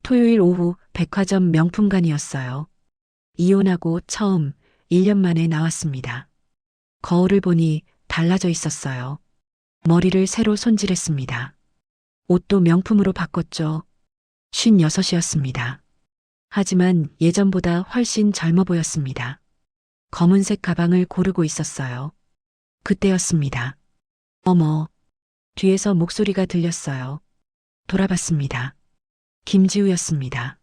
토요일 오후 백화점 명품관이었어요. 이혼하고 처음 1년 만에 나왔습니다. 거울을 보니 달라져 있었어요. 머리를 새로 손질했습니다. 옷도 명품으로 바꿨죠. 56이었습니다. 하지만 예전보다 훨씬 젊어 보였습니다. 검은색 가방을 고르고 있었어요. 그때였습니다. 어머, 뒤에서 목소리가 들렸어요. 돌아봤습니다. 김지우였습니다.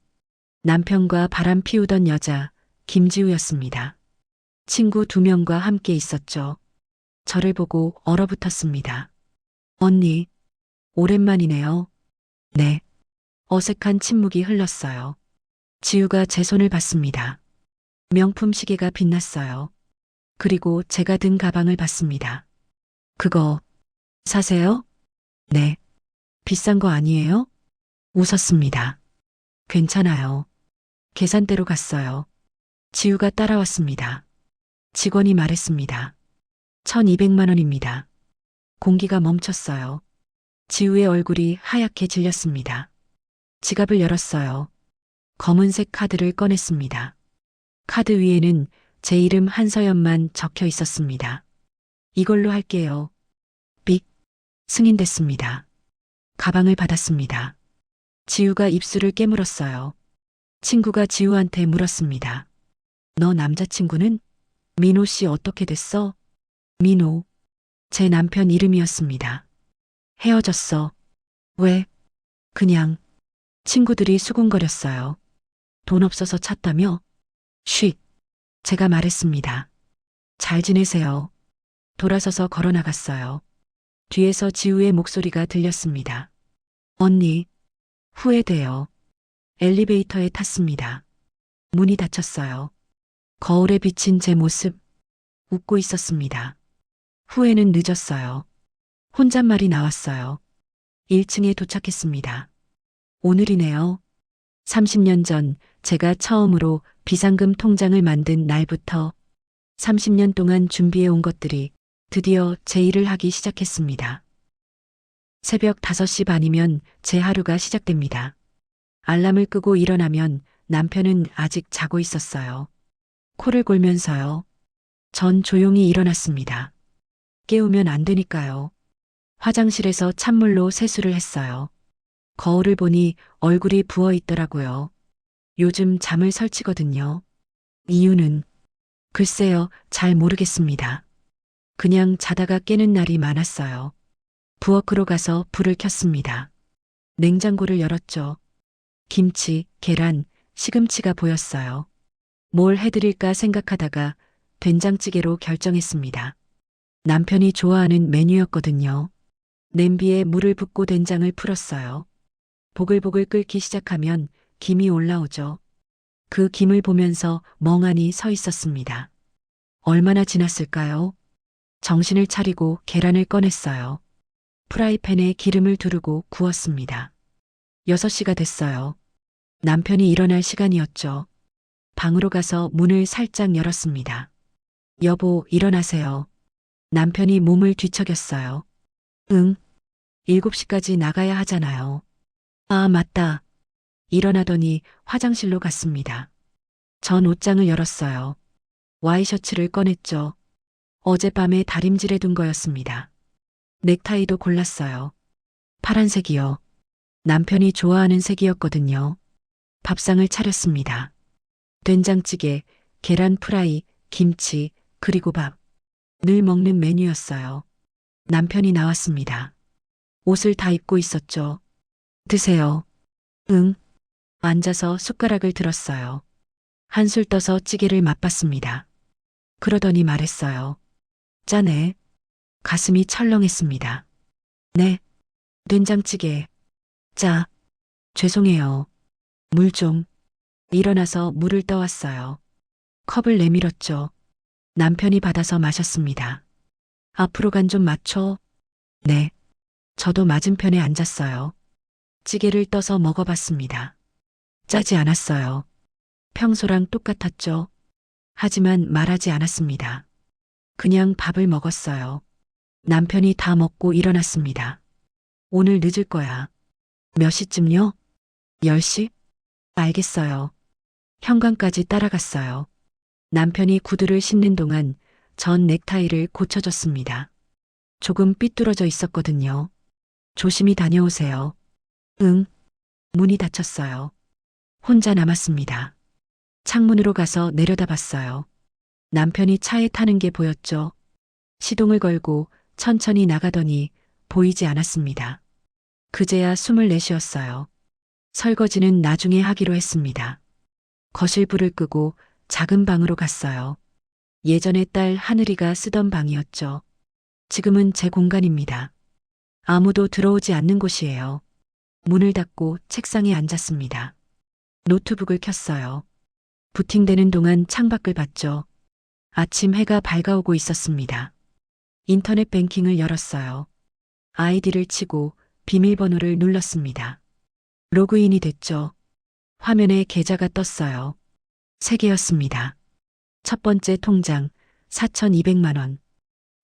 남편과 바람 피우던 여자, 김지우였습니다. 친구 2명과 함께 있었죠. 저를 보고 얼어붙었습니다. 언니, 오랜만이네요. 네. 어색한 침묵이 흘렀어요. 지우가 제 손을 봤습니다. 명품 시계가 빛났어요. 그리고 제가 든 가방을 봤습니다. 그거 사세요? 네. 비싼 거 아니에요? 웃었습니다. 괜찮아요. 계산대로 갔어요. 지우가 따라왔습니다. 직원이 말했습니다. 1200만 원입니다. 공기가 멈췄어요. 지우의 얼굴이 하얗게 질렸습니다. 지갑을 열었어요. 검은색 카드를 꺼냈습니다. 카드 위에는 제 이름 한서연만 적혀 있었습니다. 이걸로 할게요. 삑. 승인됐습니다. 가방을 받았습니다. 지우가 입술을 깨물었어요. 친구가 지우한테 물었습니다. 너 남자친구는? 민호 씨 어떻게 됐어? 민호. 제 남편 이름이었습니다. 헤어졌어. 왜? 그냥. 친구들이 수군거렸어요. 돈 없어서 찾다며? 쉿. 제가 말했습니다. 잘 지내세요. 돌아서서 걸어 나갔어요. 뒤에서 지우의 목소리가 들렸습니다. 언니, 후회돼요. 엘리베이터에 탔습니다. 문이 닫혔어요. 거울에 비친 제 모습, 웃고 있었습니다. 후회는 늦었어요. 혼잣말이 나왔어요. 1층에 도착했습니다. 오늘이네요. 30년 전 제가 처음으로 비상금 통장을 만든 날부터 30년 동안 준비해 온 것들이 드디어 제 일을 하기 시작했습니다. 새벽 5시 반이면 제 하루가 시작됩니다. 알람을 끄고 일어나면 남편은 아직 자고 있었어요. 코를 골면서요. 전 조용히 일어났습니다. 깨우면 안 되니까요. 화장실에서 찬물로 세수를 했어요. 거울을 보니 얼굴이 부어 있더라고요. 요즘 잠을 설치거든요. 이유는 글쎄요, 잘 모르겠습니다. 그냥 자다가 깨는 날이 많았어요. 부엌으로 가서 불을 켰습니다. 냉장고를 열었죠. 김치, 계란, 시금치가 보였어요. 뭘 해드릴까 생각하다가 된장찌개로 결정했습니다. 남편이 좋아하는 메뉴였거든요. 냄비에 물을 붓고 된장을 풀었어요. 보글보글 끓기 시작하면 김이 올라오죠. 그 김을 보면서 멍하니 서 있었습니다. 얼마나 지났을까요? 정신을 차리고 계란을 꺼냈어요. 프라이팬에 기름을 두르고 구웠습니다. 6시가 됐어요. 남편이 일어날 시간이었죠. 방으로 가서 문을 살짝 열었습니다. 여보, 일어나세요. 남편이 몸을 뒤척였어요. 응. 7시까지 나가야 하잖아요. 아, 맞다. 일어나더니 화장실로 갔습니다. 전 옷장을 열었어요. 와이셔츠를 꺼냈죠. 어젯밤에 다림질해 둔 거였습니다. 넥타이도 골랐어요. 파란색이요. 남편이 좋아하는 색이었거든요. 밥상을 차렸습니다. 된장찌개, 계란 프라이, 김치, 그리고 밥. 늘 먹는 메뉴였어요. 남편이 나왔습니다. 옷을 다 입고 있었죠. 드세요. 응. 앉아서 숟가락을 들었어요. 한술 떠서 찌개를 맛봤습니다. 그러더니 말했어요. 짜네. 가슴이 철렁했습니다. 네. 된장찌개. 짜. 죄송해요. 물 좀. 일어나서 물을 떠왔어요. 컵을 내밀었죠. 남편이 받아서 마셨습니다. 앞으로 간 좀 맞춰. 네. 저도 맞은편에 앉았어요. 찌개를 떠서 먹어봤습니다. 짜지 않았어요. 평소랑 똑같았죠. 하지만 말하지 않았습니다. 그냥 밥을 먹었어요. 남편이 다 먹고 일어났습니다. 오늘 늦을 거야. 몇 시쯤요? 10시? 알겠어요. 현관까지 따라갔어요. 남편이 구두를 신는 동안 전 넥타이를 고쳐줬습니다. 조금 삐뚤어져 있었거든요. 조심히 다녀오세요. 응. 문이 닫혔어요. 혼자 남았습니다. 창문으로 가서 내려다봤어요. 남편이 차에 타는 게 보였죠. 시동을 걸고 천천히 나가더니 보이지 않았습니다. 그제야 숨을 내쉬었어요. 설거지는 나중에 하기로 했습니다. 거실 불을 끄고 작은 방으로 갔어요. 예전에 딸 하늘이가 쓰던 방이었죠. 지금은 제 공간입니다. 아무도 들어오지 않는 곳이에요. 문을 닫고 책상에 앉았습니다. 노트북을 켰어요. 부팅되는 동안 창밖을 봤죠. 아침 해가 밝아오고 있었습니다. 인터넷 뱅킹을 열었어요. 아이디를 치고 비밀번호를 눌렀습니다. 로그인이 됐죠. 화면에 계좌가 떴어요. 3개였습니다. 첫 번째 통장 4,200만 원.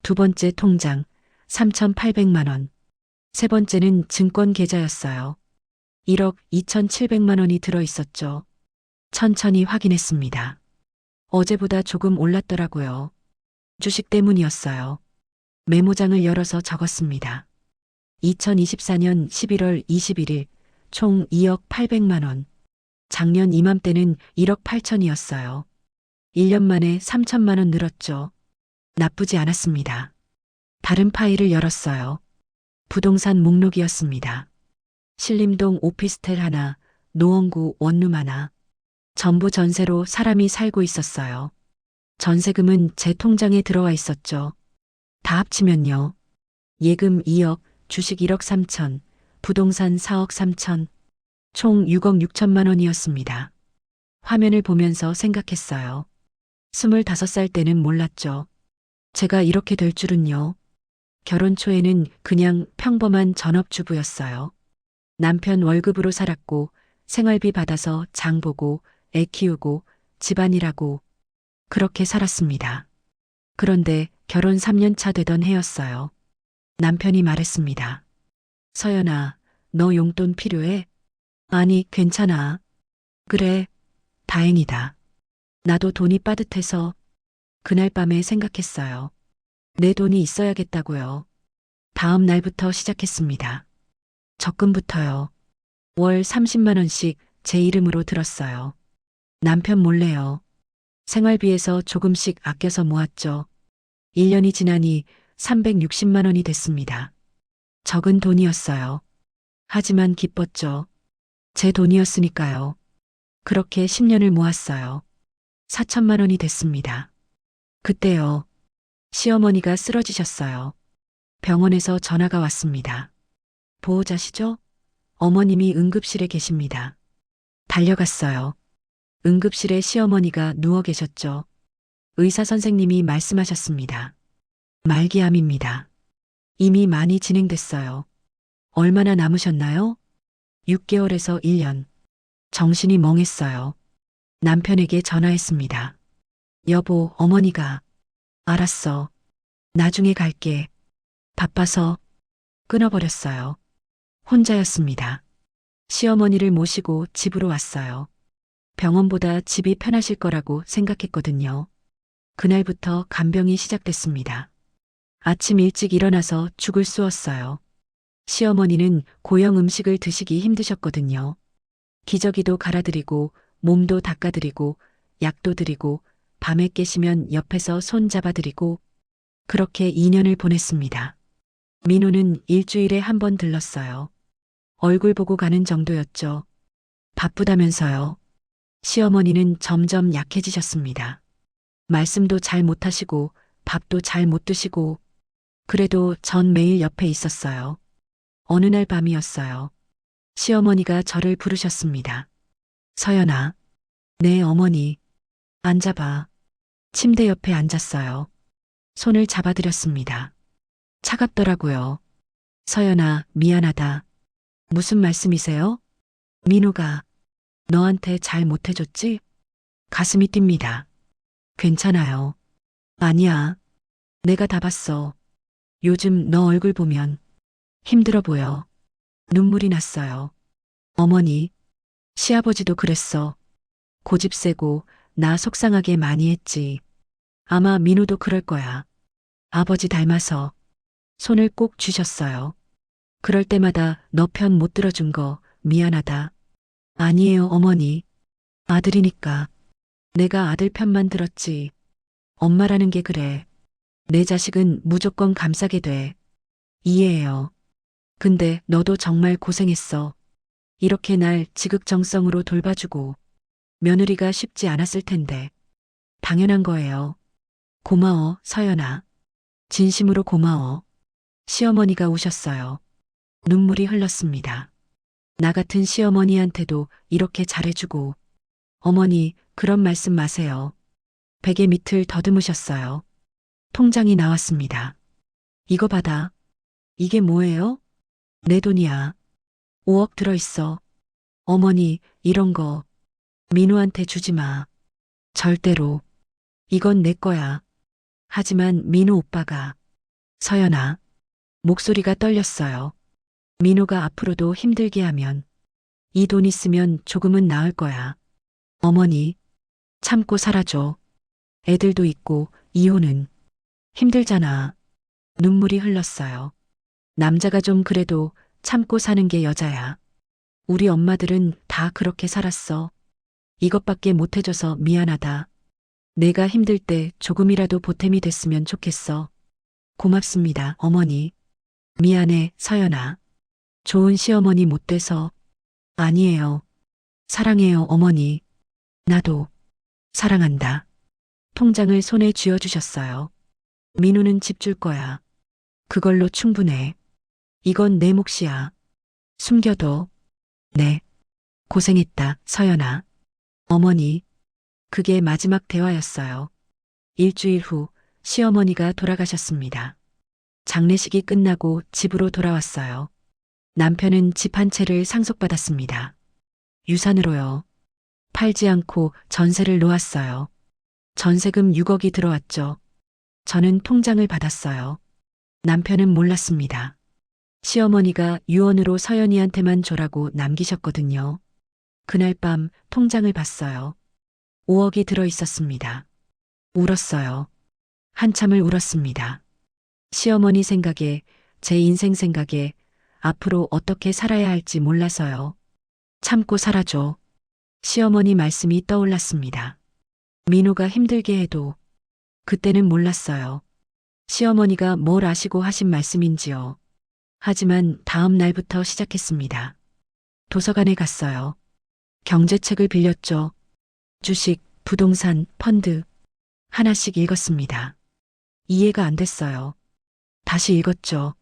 두 번째 통장 3,800만 원. 세 번째는 증권 계좌였어요. 1억 2,700만 원이 들어 있었죠. 천천히 확인했습니다. 어제보다 조금 올랐더라고요. 주식 때문이었어요. 메모장을 열어서 적었습니다. 2024년 11월 21일 총 2억 800만 원. 작년 이맘때는 1억 8천이었어요. 1년 만에 3천만 원 늘었죠. 나쁘지 않았습니다. 다른 파일을 열었어요. 부동산 목록이었습니다. 신림동 오피스텔 하나, 노원구 원룸 하나. 전부 전세로 사람이 살고 있었어요. 전세금은 제 통장에 들어와 있었죠. 다 합치면요. 예금 2억, 주식 1억 3천, 부동산 4억 3천, 총 6억 6천만 원이었습니다. 화면을 보면서 생각했어요. 25살 때는 몰랐죠. 제가 이렇게 될 줄은요. 결혼 초에는 그냥 평범한 전업주부였어요. 남편 월급으로 살았고 생활비 받아서 장 보고 애 키우고 집안일하고 그렇게 살았습니다. 그런데 결혼 3년 차 되던 해였어요. 남편이 말했습니다. 서연아, 너 용돈 필요해? 아니, 괜찮아. 그래, 다행이다. 나도 돈이 빠듯해서 그날 밤에 생각했어요. 내 돈이 있어야겠다고요. 다음 날부터 시작했습니다. 적금부터요. 월 30만 원씩 제 이름으로 들었어요. 남편 몰래요. 생활비에서 조금씩 아껴서 모았죠. 1년이 지나니 360만 원이 됐습니다. 적은 돈이었어요. 하지만 기뻤죠. 제 돈이었으니까요. 그렇게 10년을 모았어요. 4천만 원이 됐습니다. 그때요. 시어머니가 쓰러지셨어요. 병원에서 전화가 왔습니다. 보호자시죠? 어머님이 응급실에 계십니다. 달려갔어요. 응급실에 시어머니가 누워 계셨죠. 의사 선생님이 말씀하셨습니다. 말기암입니다. 이미 많이 진행됐어요. 얼마나 남으셨나요? 6개월에서 1년. 정신이 멍했어요. 남편에게 전화했습니다. 여보, 어머니가. 알았어. 나중에 갈게. 바빠서 끊어버렸어요. 혼자였습니다. 시어머니를 모시고 집으로 왔어요. 병원보다 집이 편하실 거라고 생각했거든요. 그날부터 간병이 시작됐습니다. 아침 일찍 일어나서 죽을 쑤었어요. 시어머니는 고형 음식을 드시기 힘드셨거든요. 기저귀도 갈아드리고 몸도 닦아드리고 약도 드리고 밤에 깨시면 옆에서 손 잡아드리고 그렇게 2년을 보냈습니다. 민호는 일주일에 한 번 들렀어요. 얼굴 보고 가는 정도였죠. 바쁘다면서요. 시어머니는 점점 약해지셨습니다. 말씀도 잘 못하시고 밥도 잘 못 드시고 그래도 전 매일 옆에 있었어요. 어느 날 밤이었어요. 시어머니가 저를 부르셨습니다. 서연아, 네 어머니, 앉아봐. 침대 옆에 앉았어요. 손을 잡아드렸습니다. 차갑더라고요. 서연아, 미안하다. 무슨 말씀이세요? 민호가 너한테 잘 못해줬지? 가슴이 뜁니다. 괜찮아요. 아니야. 내가 다 봤어. 요즘 너 얼굴 보면 힘들어 보여. 눈물이 났어요. 어머니, 시아버지도 그랬어. 고집 세고 나 속상하게 많이 했지. 아마 민우도 그럴 거야. 아버지 닮아서 손을 꼭 쥐셨어요. 그럴 때마다 너 편 못 들어준 거 미안하다. 아니에요, 어머니. 아들이니까. 내가 아들 편만 들었지. 엄마라는 게 그래. 내 자식은 무조건 감싸게 돼. 이해해요. 근데 너도 정말 고생했어. 이렇게 날 지극정성으로 돌봐주고 며느리가 쉽지 않았을 텐데. 당연한 거예요. 고마워, 서연아. 진심으로 고마워. 시어머니가 우셨어요. 눈물이 흘렀습니다. 나 같은 시어머니한테도 이렇게 잘해주고. 어머니, 그런 말씀 마세요. 베개 밑을 더듬으셨어요. 통장이 나왔습니다. 이거 받아. 이게 뭐예요? 내 돈이야. 5억 들어있어. 어머니, 이런 거 민우한테 주지 마. 절대로. 이건 내 거야. 하지만 민우 오빠가. 서연아. 목소리가 떨렸어요. 민우가 앞으로도 힘들게 하면 이 돈 있으면 조금은 나을 거야. 어머니. 참고 살아줘. 애들도 있고 이혼은 힘들잖아. 눈물이 흘렀어요. 남자가 좀 그래도 참고 사는 게 여자야. 우리 엄마들은 다 그렇게 살았어. 이것밖에 못 해줘서 미안하다. 내가 힘들 때 조금이라도 보탬이 됐으면 좋겠어. 고맙습니다, 어머니. 미안해, 서연아. 좋은 시어머니 못 돼서. 아니에요. 사랑해요, 어머니. 나도 사랑한다. 통장을 손에 쥐어주셨어요. 민우는 집 줄 거야. 그걸로 충분해. 이건 내 몫이야. 숨겨둬. 네. 고생했다, 서연아. 어머니. 그게 마지막 대화였어요. 일주일 후 시어머니가 돌아가셨습니다. 장례식이 끝나고 집으로 돌아왔어요. 남편은 집 한 채를 상속받았습니다. 유산으로요. 팔지 않고 전세를 놓았어요. 전세금 6억이 들어왔죠. 저는 통장을 받았어요. 남편은 몰랐습니다. 시어머니가 유언으로 서연이한테만 줘라고 남기셨거든요. 그날 밤 통장을 봤어요. 5억이 들어 있었습니다. 울었어요. 한참을 울었습니다. 시어머니 생각에, 제 인생 생각에 앞으로 어떻게 살아야 할지 몰라서요. 참고 살아줘. 시어머니 말씀이 떠올랐습니다. 민우가 힘들게 해도 그때는 몰랐어요. 시어머니가 뭘 아시고 하신 말씀인지요. 하지만 다음 날부터 시작했습니다. 도서관에 갔어요. 경제책을 빌렸죠. 주식, 부동산, 펀드 하나씩 읽었습니다. 이해가 안 됐어요. 다시 읽었죠.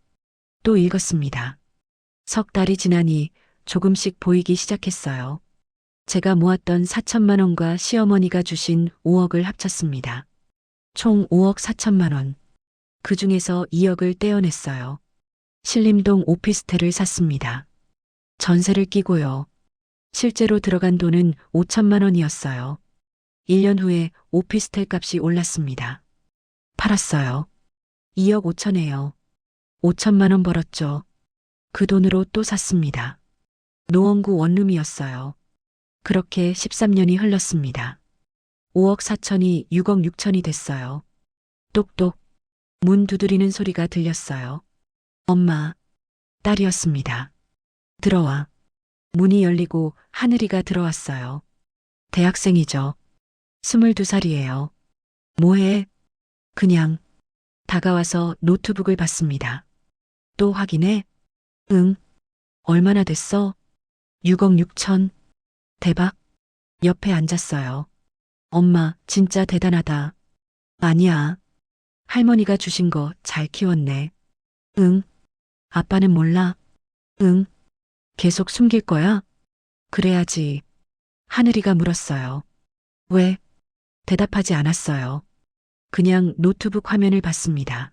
또 읽었습니다. 석 달이 지나니 조금씩 보이기 시작했어요. 제가 모았던 4천만 원과 시어머니가 주신 5억을 합쳤습니다. 총 5억 4천만 원. 그 중에서 2억을 떼어냈어요. 신림동 오피스텔을 샀습니다. 전세를 끼고요. 실제로 들어간 돈은 5천만 원이었어요. 1년 후에 오피스텔 값이 올랐습니다. 팔았어요. 2억 5천에요. 5천만 원 벌었죠. 그 돈으로 또 샀습니다. 노원구 원룸이었어요. 그렇게 13년이 흘렀습니다. 5억 4천이 6억 6천이 됐어요. 똑똑. 문 두드리는 소리가 들렸어요. 엄마. 딸이었습니다. 들어와. 문이 열리고 하늘이가 들어왔어요. 대학생이죠. 22살이에요. 뭐해? 그냥. 다가와서 노트북을 봤습니다. 또 확인해? 응. 얼마나 됐어? 6억 6천. 대박. 옆에 앉았어요. 엄마, 진짜 대단하다. 아니야. 할머니가 주신 거 잘 키웠네. 응. 아빠는 몰라? 응. 계속 숨길 거야? 그래야지. 하늘이가 물었어요. 왜? 대답하지 않았어요. 그냥 노트북 화면을 봤습니다.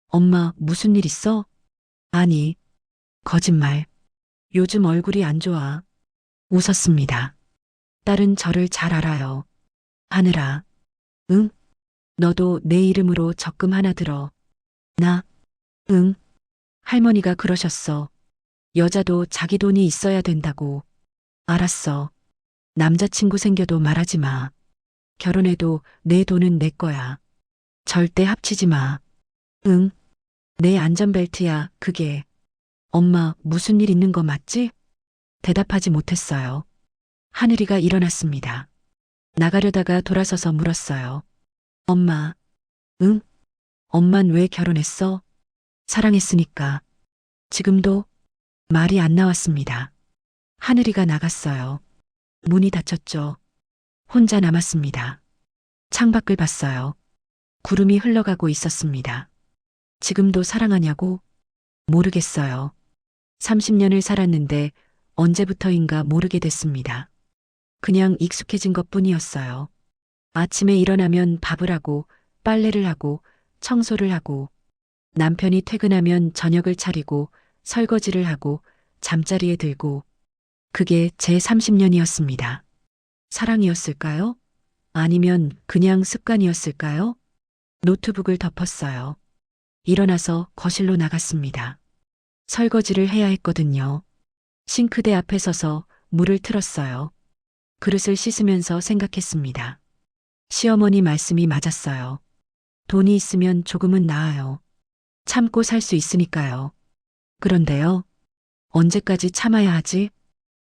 엄마, 무슨 일 있어? 아니. 거짓말. 요즘 얼굴이 안 좋아. 웃었습니다. 딸은 저를 잘 알아요. 하늘아. 응? 너도 내 이름으로 적금 하나 들어. 나? 응. 할머니가 그러셨어. 여자도 자기 돈이 있어야 된다고. 알았어. 남자친구 생겨도 말하지 마. 결혼해도 내 돈은 내 거야. 절대 합치지 마. 응, 내 안전벨트야, 그게. 엄마, 무슨 일 있는 거 맞지? 대답하지 못했어요. 하늘이가 일어났습니다. 나가려다가 돌아서서 물었어요. 엄마, 응? 엄만 왜 결혼했어? 사랑했으니까. 지금도 말이 안 나왔습니다. 하늘이가 나갔어요. 문이 닫혔죠. 혼자 남았습니다. 창밖을 봤어요. 구름이 흘러가고 있었습니다. 지금도 사랑하냐고? 모르겠어요. 30년을 살았는데 언제부터인가 모르게 됐습니다. 그냥 익숙해진 것 뿐이었어요. 아침에 일어나면 밥을 하고 빨래를 하고 청소를 하고 남편이 퇴근하면 저녁을 차리고 설거지를 하고 잠자리에 들고 그게 제 30년이었습니다. 사랑이었을까요? 아니면 그냥 습관이었을까요? 노트북을 덮었어요. 일어나서 거실로 나갔습니다. 설거지를 해야 했거든요. 싱크대 앞에 서서 물을 틀었어요. 그릇을 씻으면서 생각했습니다. 시어머니 말씀이 맞았어요. 돈이 있으면 조금은 나아요. 참고 살 수 있으니까요. 그런데요. 언제까지 참아야 하지?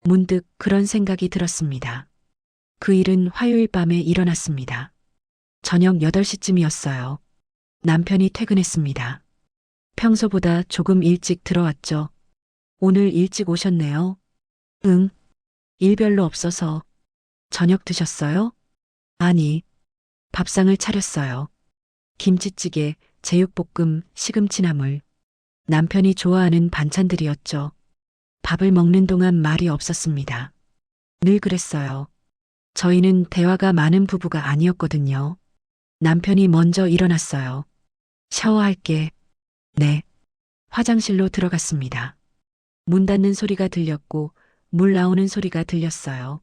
문득 그런 생각이 들었습니다. 그 일은 화요일 밤에 일어났습니다. 저녁 8시쯤이었어요. 남편이 퇴근했습니다. 평소보다 조금 일찍 들어왔죠. 오늘 일찍 오셨네요. 응, 일 별로 없어서. 저녁 드셨어요? 아니, 밥상을 차렸어요. 김치찌개, 제육볶음, 시금치나물. 남편이 좋아하는 반찬들이었죠. 밥을 먹는 동안 말이 없었습니다. 늘 그랬어요. 저희는 대화가 많은 부부가 아니었거든요. 남편이 먼저 일어났어요. 샤워할게. 네. 화장실로 들어갔습니다. 문 닫는 소리가 들렸고 물 나오는 소리가 들렸어요.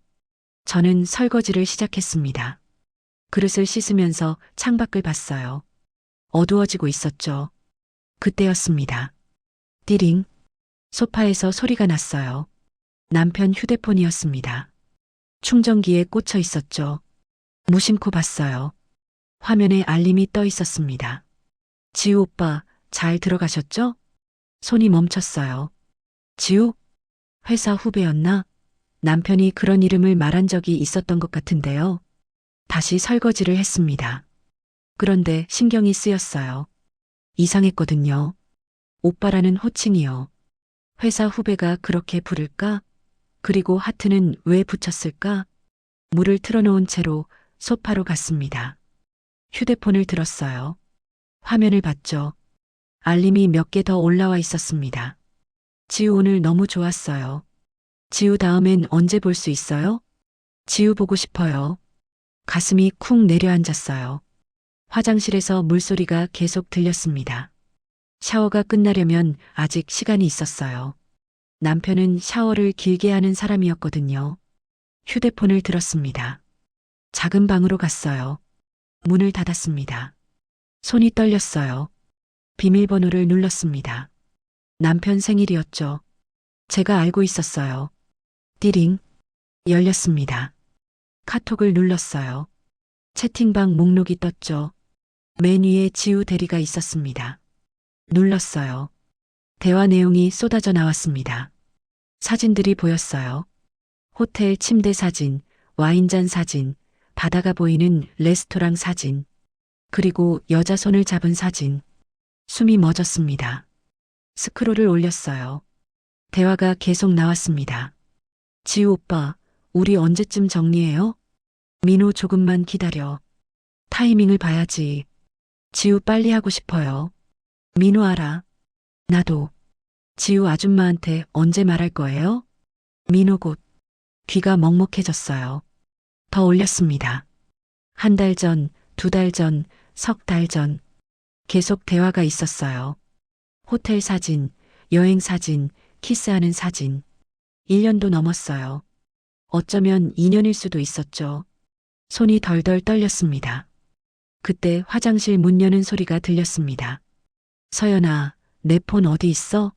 저는 설거지를 시작했습니다. 그릇을 씻으면서 창밖을 봤어요. 어두워지고 있었죠. 그때였습니다. 띠링. 소파에서 소리가 났어요. 남편 휴대폰이었습니다. 충전기에 꽂혀 있었죠. 무심코 봤어요. 화면에 알림이 떠 있었습니다. 지우 오빠, 잘 들어가셨죠? 손이 멈췄어요. 지우? 회사 후배였나? 남편이 그런 이름을 말한 적이 있었던 것 같은데요. 다시 설거지를 했습니다. 그런데 신경이 쓰였어요. 이상했거든요. 오빠라는 호칭이요. 회사 후배가 그렇게 부를까? 그리고 하트는 왜 붙였을까? 물을 틀어놓은 채로 소파로 갔습니다. 휴대폰을 들었어요. 화면을 봤죠. 알림이 몇 개 더 올라와 있었습니다. 지우 오늘 너무 좋았어요. 지우 다음엔 언제 볼 수 있어요? 지우 보고 싶어요. 가슴이 쿵 내려앉았어요. 화장실에서 물소리가 계속 들렸습니다. 샤워가 끝나려면 아직 시간이 있었어요. 남편은 샤워를 길게 하는 사람이었거든요. 휴대폰을 들었습니다. 작은 방으로 갔어요. 문을 닫았습니다. 손이 떨렸어요. 비밀번호를 눌렀습니다. 남편 생일이었죠. 제가 알고 있었어요. 띠링. 열렸습니다. 카톡을 눌렀어요. 채팅방 목록이 떴죠. 맨 위에 지우 대리가 있었습니다. 눌렀어요. 대화 내용이 쏟아져 나왔습니다. 사진들이 보였어요. 호텔 침대 사진, 와인잔 사진, 바다가 보이는 레스토랑 사진, 그리고 여자 손을 잡은 사진. 숨이 멎었습니다. 스크롤을 올렸어요. 대화가 계속 나왔습니다. 지우 오빠, 우리 언제쯤 정리해요? 민호 조금만 기다려. 타이밍을 봐야지. 지우 빨리 하고 싶어요. 민호 알아. 나도. 지우 아줌마한테 언제 말할 거예요? 민호 곧. 귀가 먹먹해졌어요. 더 올렸습니다. 한 달 전, 2달 전, 3달 전. 계속 대화가 있었어요. 호텔 사진, 여행 사진, 키스하는 사진. 1년도 넘었어요. 어쩌면 2년일 수도 있었죠. 손이 덜덜 떨렸습니다. 그때 화장실 문 여는 소리가 들렸습니다. 서연아, 내 폰 어디 있어?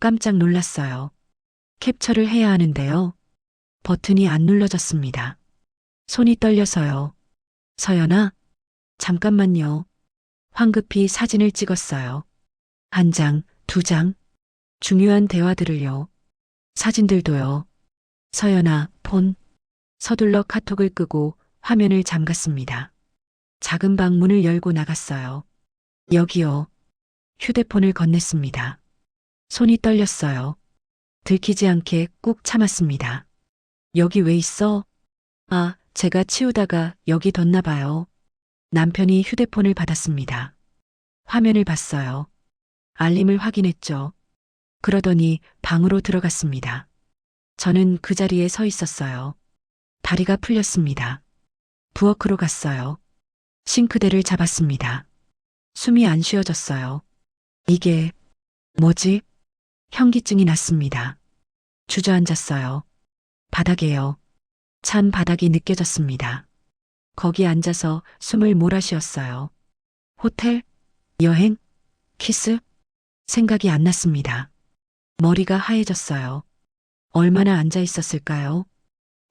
깜짝 놀랐어요. 캡처를 해야 하는데요. 버튼이 안 눌러졌습니다. 손이 떨려서요. 서연아, 잠깐만요. 황급히 사진을 찍었어요. 한 장, 두 장. 중요한 대화들을요. 사진들도요. 서연아, 폰. 서둘러 카톡을 끄고 화면을 잠갔습니다. 작은 방 문을 열고 나갔어요. 여기요. 휴대폰을 건넸습니다. 손이 떨렸어요. 들키지 않게 꾹 참았습니다. 여기 왜 있어? 아, 제가 치우다가 여기 뒀나 봐요. 남편이 휴대폰을 받았습니다. 화면을 봤어요. 알림을 확인했죠. 그러더니 방으로 들어갔습니다. 저는 그 자리에 서 있었어요. 다리가 풀렸습니다. 부엌으로 갔어요. 싱크대를 잡았습니다. 숨이 안 쉬어졌어요. 이게 뭐지? 현기증이 났습니다. 주저앉았어요. 바닥에요. 찬 바닥이 느껴졌습니다. 거기 앉아서 숨을 몰아쉬었어요. 호텔? 여행? 키스? 생각이 안 났습니다. 머리가 하얘졌어요. 얼마나 앉아 있었을까요?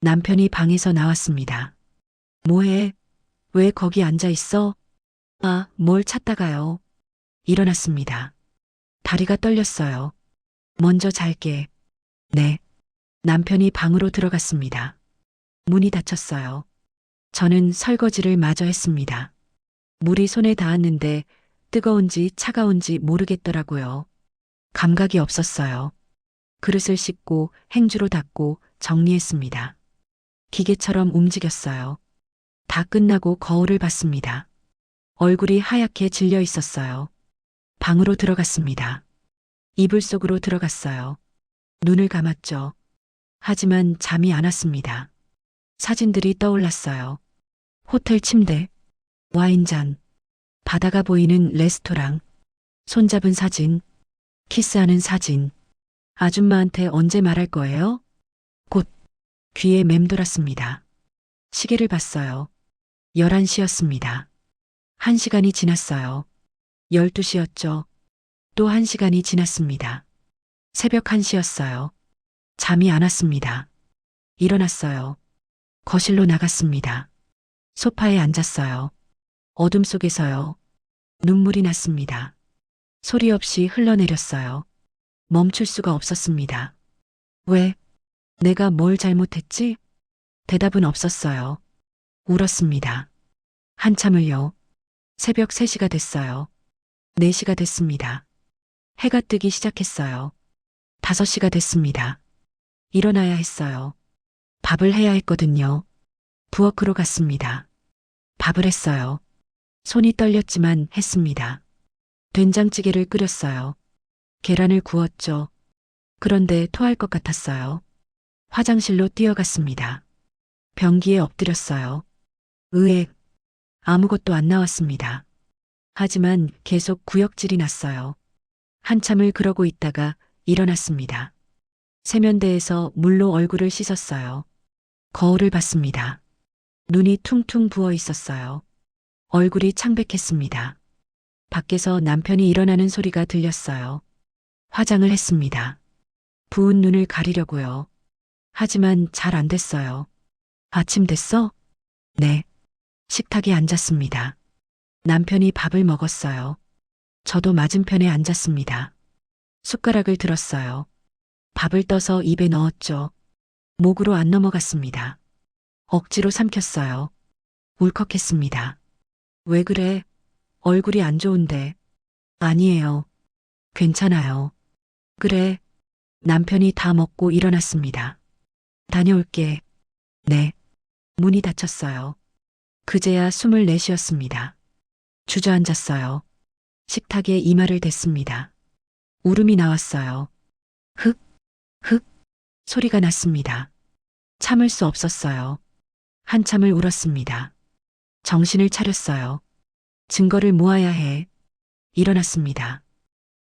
남편이 방에서 나왔습니다. 뭐해? 왜 거기 앉아 있어? 아, 뭘 찾다가요? 일어났습니다. 다리가 떨렸어요. 먼저 잘게. 네. 남편이 방으로 들어갔습니다. 문이 닫혔어요. 저는 설거지를 마저 했습니다. 물이 손에 닿았는데 뜨거운지 차가운지 모르겠더라고요. 감각이 없었어요. 그릇을 씻고 행주로 닦고 정리했습니다. 기계처럼 움직였어요. 다 끝나고 거울을 봤습니다. 얼굴이 하얗게 질려 있었어요. 방으로 들어갔습니다. 이불 속으로 들어갔어요. 눈을 감았죠. 하지만 잠이 안 왔습니다. 사진들이 떠올랐어요. 호텔 침대, 와인잔, 바다가 보이는 레스토랑, 손잡은 사진, 키스하는 사진. 아줌마한테 언제 말할 거예요? 곧 귀에 맴돌았습니다. 시계를 봤어요. 11시였습니다. 1시간이 지났어요. 12시였죠. 또 1시간이 지났습니다. 새벽 1시였어요. 잠이 안 왔습니다. 일어났어요. 거실로 나갔습니다. 소파에 앉았어요. 어둠 속에서요. 눈물이 났습니다. 소리 없이 흘러내렸어요. 멈출 수가 없었습니다. 왜? 내가 뭘 잘못했지? 대답은 없었어요. 울었습니다. 한참을요. 새벽 3시가 됐어요. 4시가 됐습니다. 해가 뜨기 시작했어요. 5시가 됐습니다. 일어나야 했어요. 밥을 해야 했거든요. 부엌으로 갔습니다. 밥을 했어요. 손이 떨렸지만 했습니다. 된장찌개를 끓였어요. 계란을 구웠죠. 그런데 토할 것 같았어요. 화장실로 뛰어갔습니다. 변기에 엎드렸어요. 으액, 아무것도 안 나왔습니다. 하지만 계속 구역질이 났어요. 한참을 그러고 있다가 일어났습니다. 세면대에서 물로 얼굴을 씻었어요. 거울을 봤습니다. 눈이 퉁퉁 부어 있었어요. 얼굴이 창백했습니다. 밖에서 남편이 일어나는 소리가 들렸어요. 화장을 했습니다. 부은 눈을 가리려고요. 하지만 잘 안 됐어요. 아침 됐어? 네. 식탁에 앉았습니다. 남편이 밥을 먹었어요. 저도 맞은편에 앉았습니다. 숟가락을 들었어요. 밥을 떠서 입에 넣었죠. 목으로 안 넘어갔습니다. 억지로 삼켰어요. 울컥했습니다. 왜 그래? 얼굴이 안 좋은데. 아니에요. 괜찮아요. 그래. 남편이 다 먹고 일어났습니다. 다녀올게. 네. 문이 닫혔어요. 그제야 숨을 내쉬었습니다. 주저앉았어요. 식탁에 이마를 댔습니다. 울음이 나왔어요. 흑, 흑, 소리가 났습니다. 참을 수 없었어요. 한참을 울었습니다. 정신을 차렸어요. 증거를 모아야 해. 일어났습니다.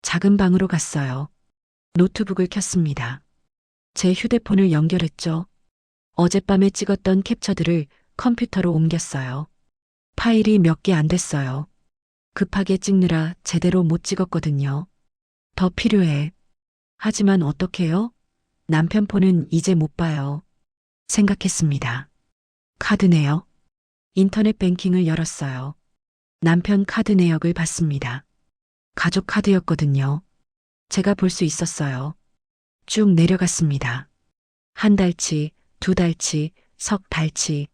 작은 방으로 갔어요. 노트북을 켰습니다. 제 휴대폰을 연결했죠. 어젯밤에 찍었던 캡처들을 컴퓨터로 옮겼어요. 파일이 몇 개 안 됐어요. 급하게 찍느라 제대로 못 찍었거든요. 더 필요해. 하지만 어떡해요? 남편 폰은 이제 못 봐요. 생각했습니다. 카드네요. 인터넷 뱅킹을 열었어요. 남편 카드 내역을 봤습니다. 가족 카드였거든요. 제가 볼 수 있었어요. 쭉 내려갔습니다. 한 달치, 두 달치, 석 달치.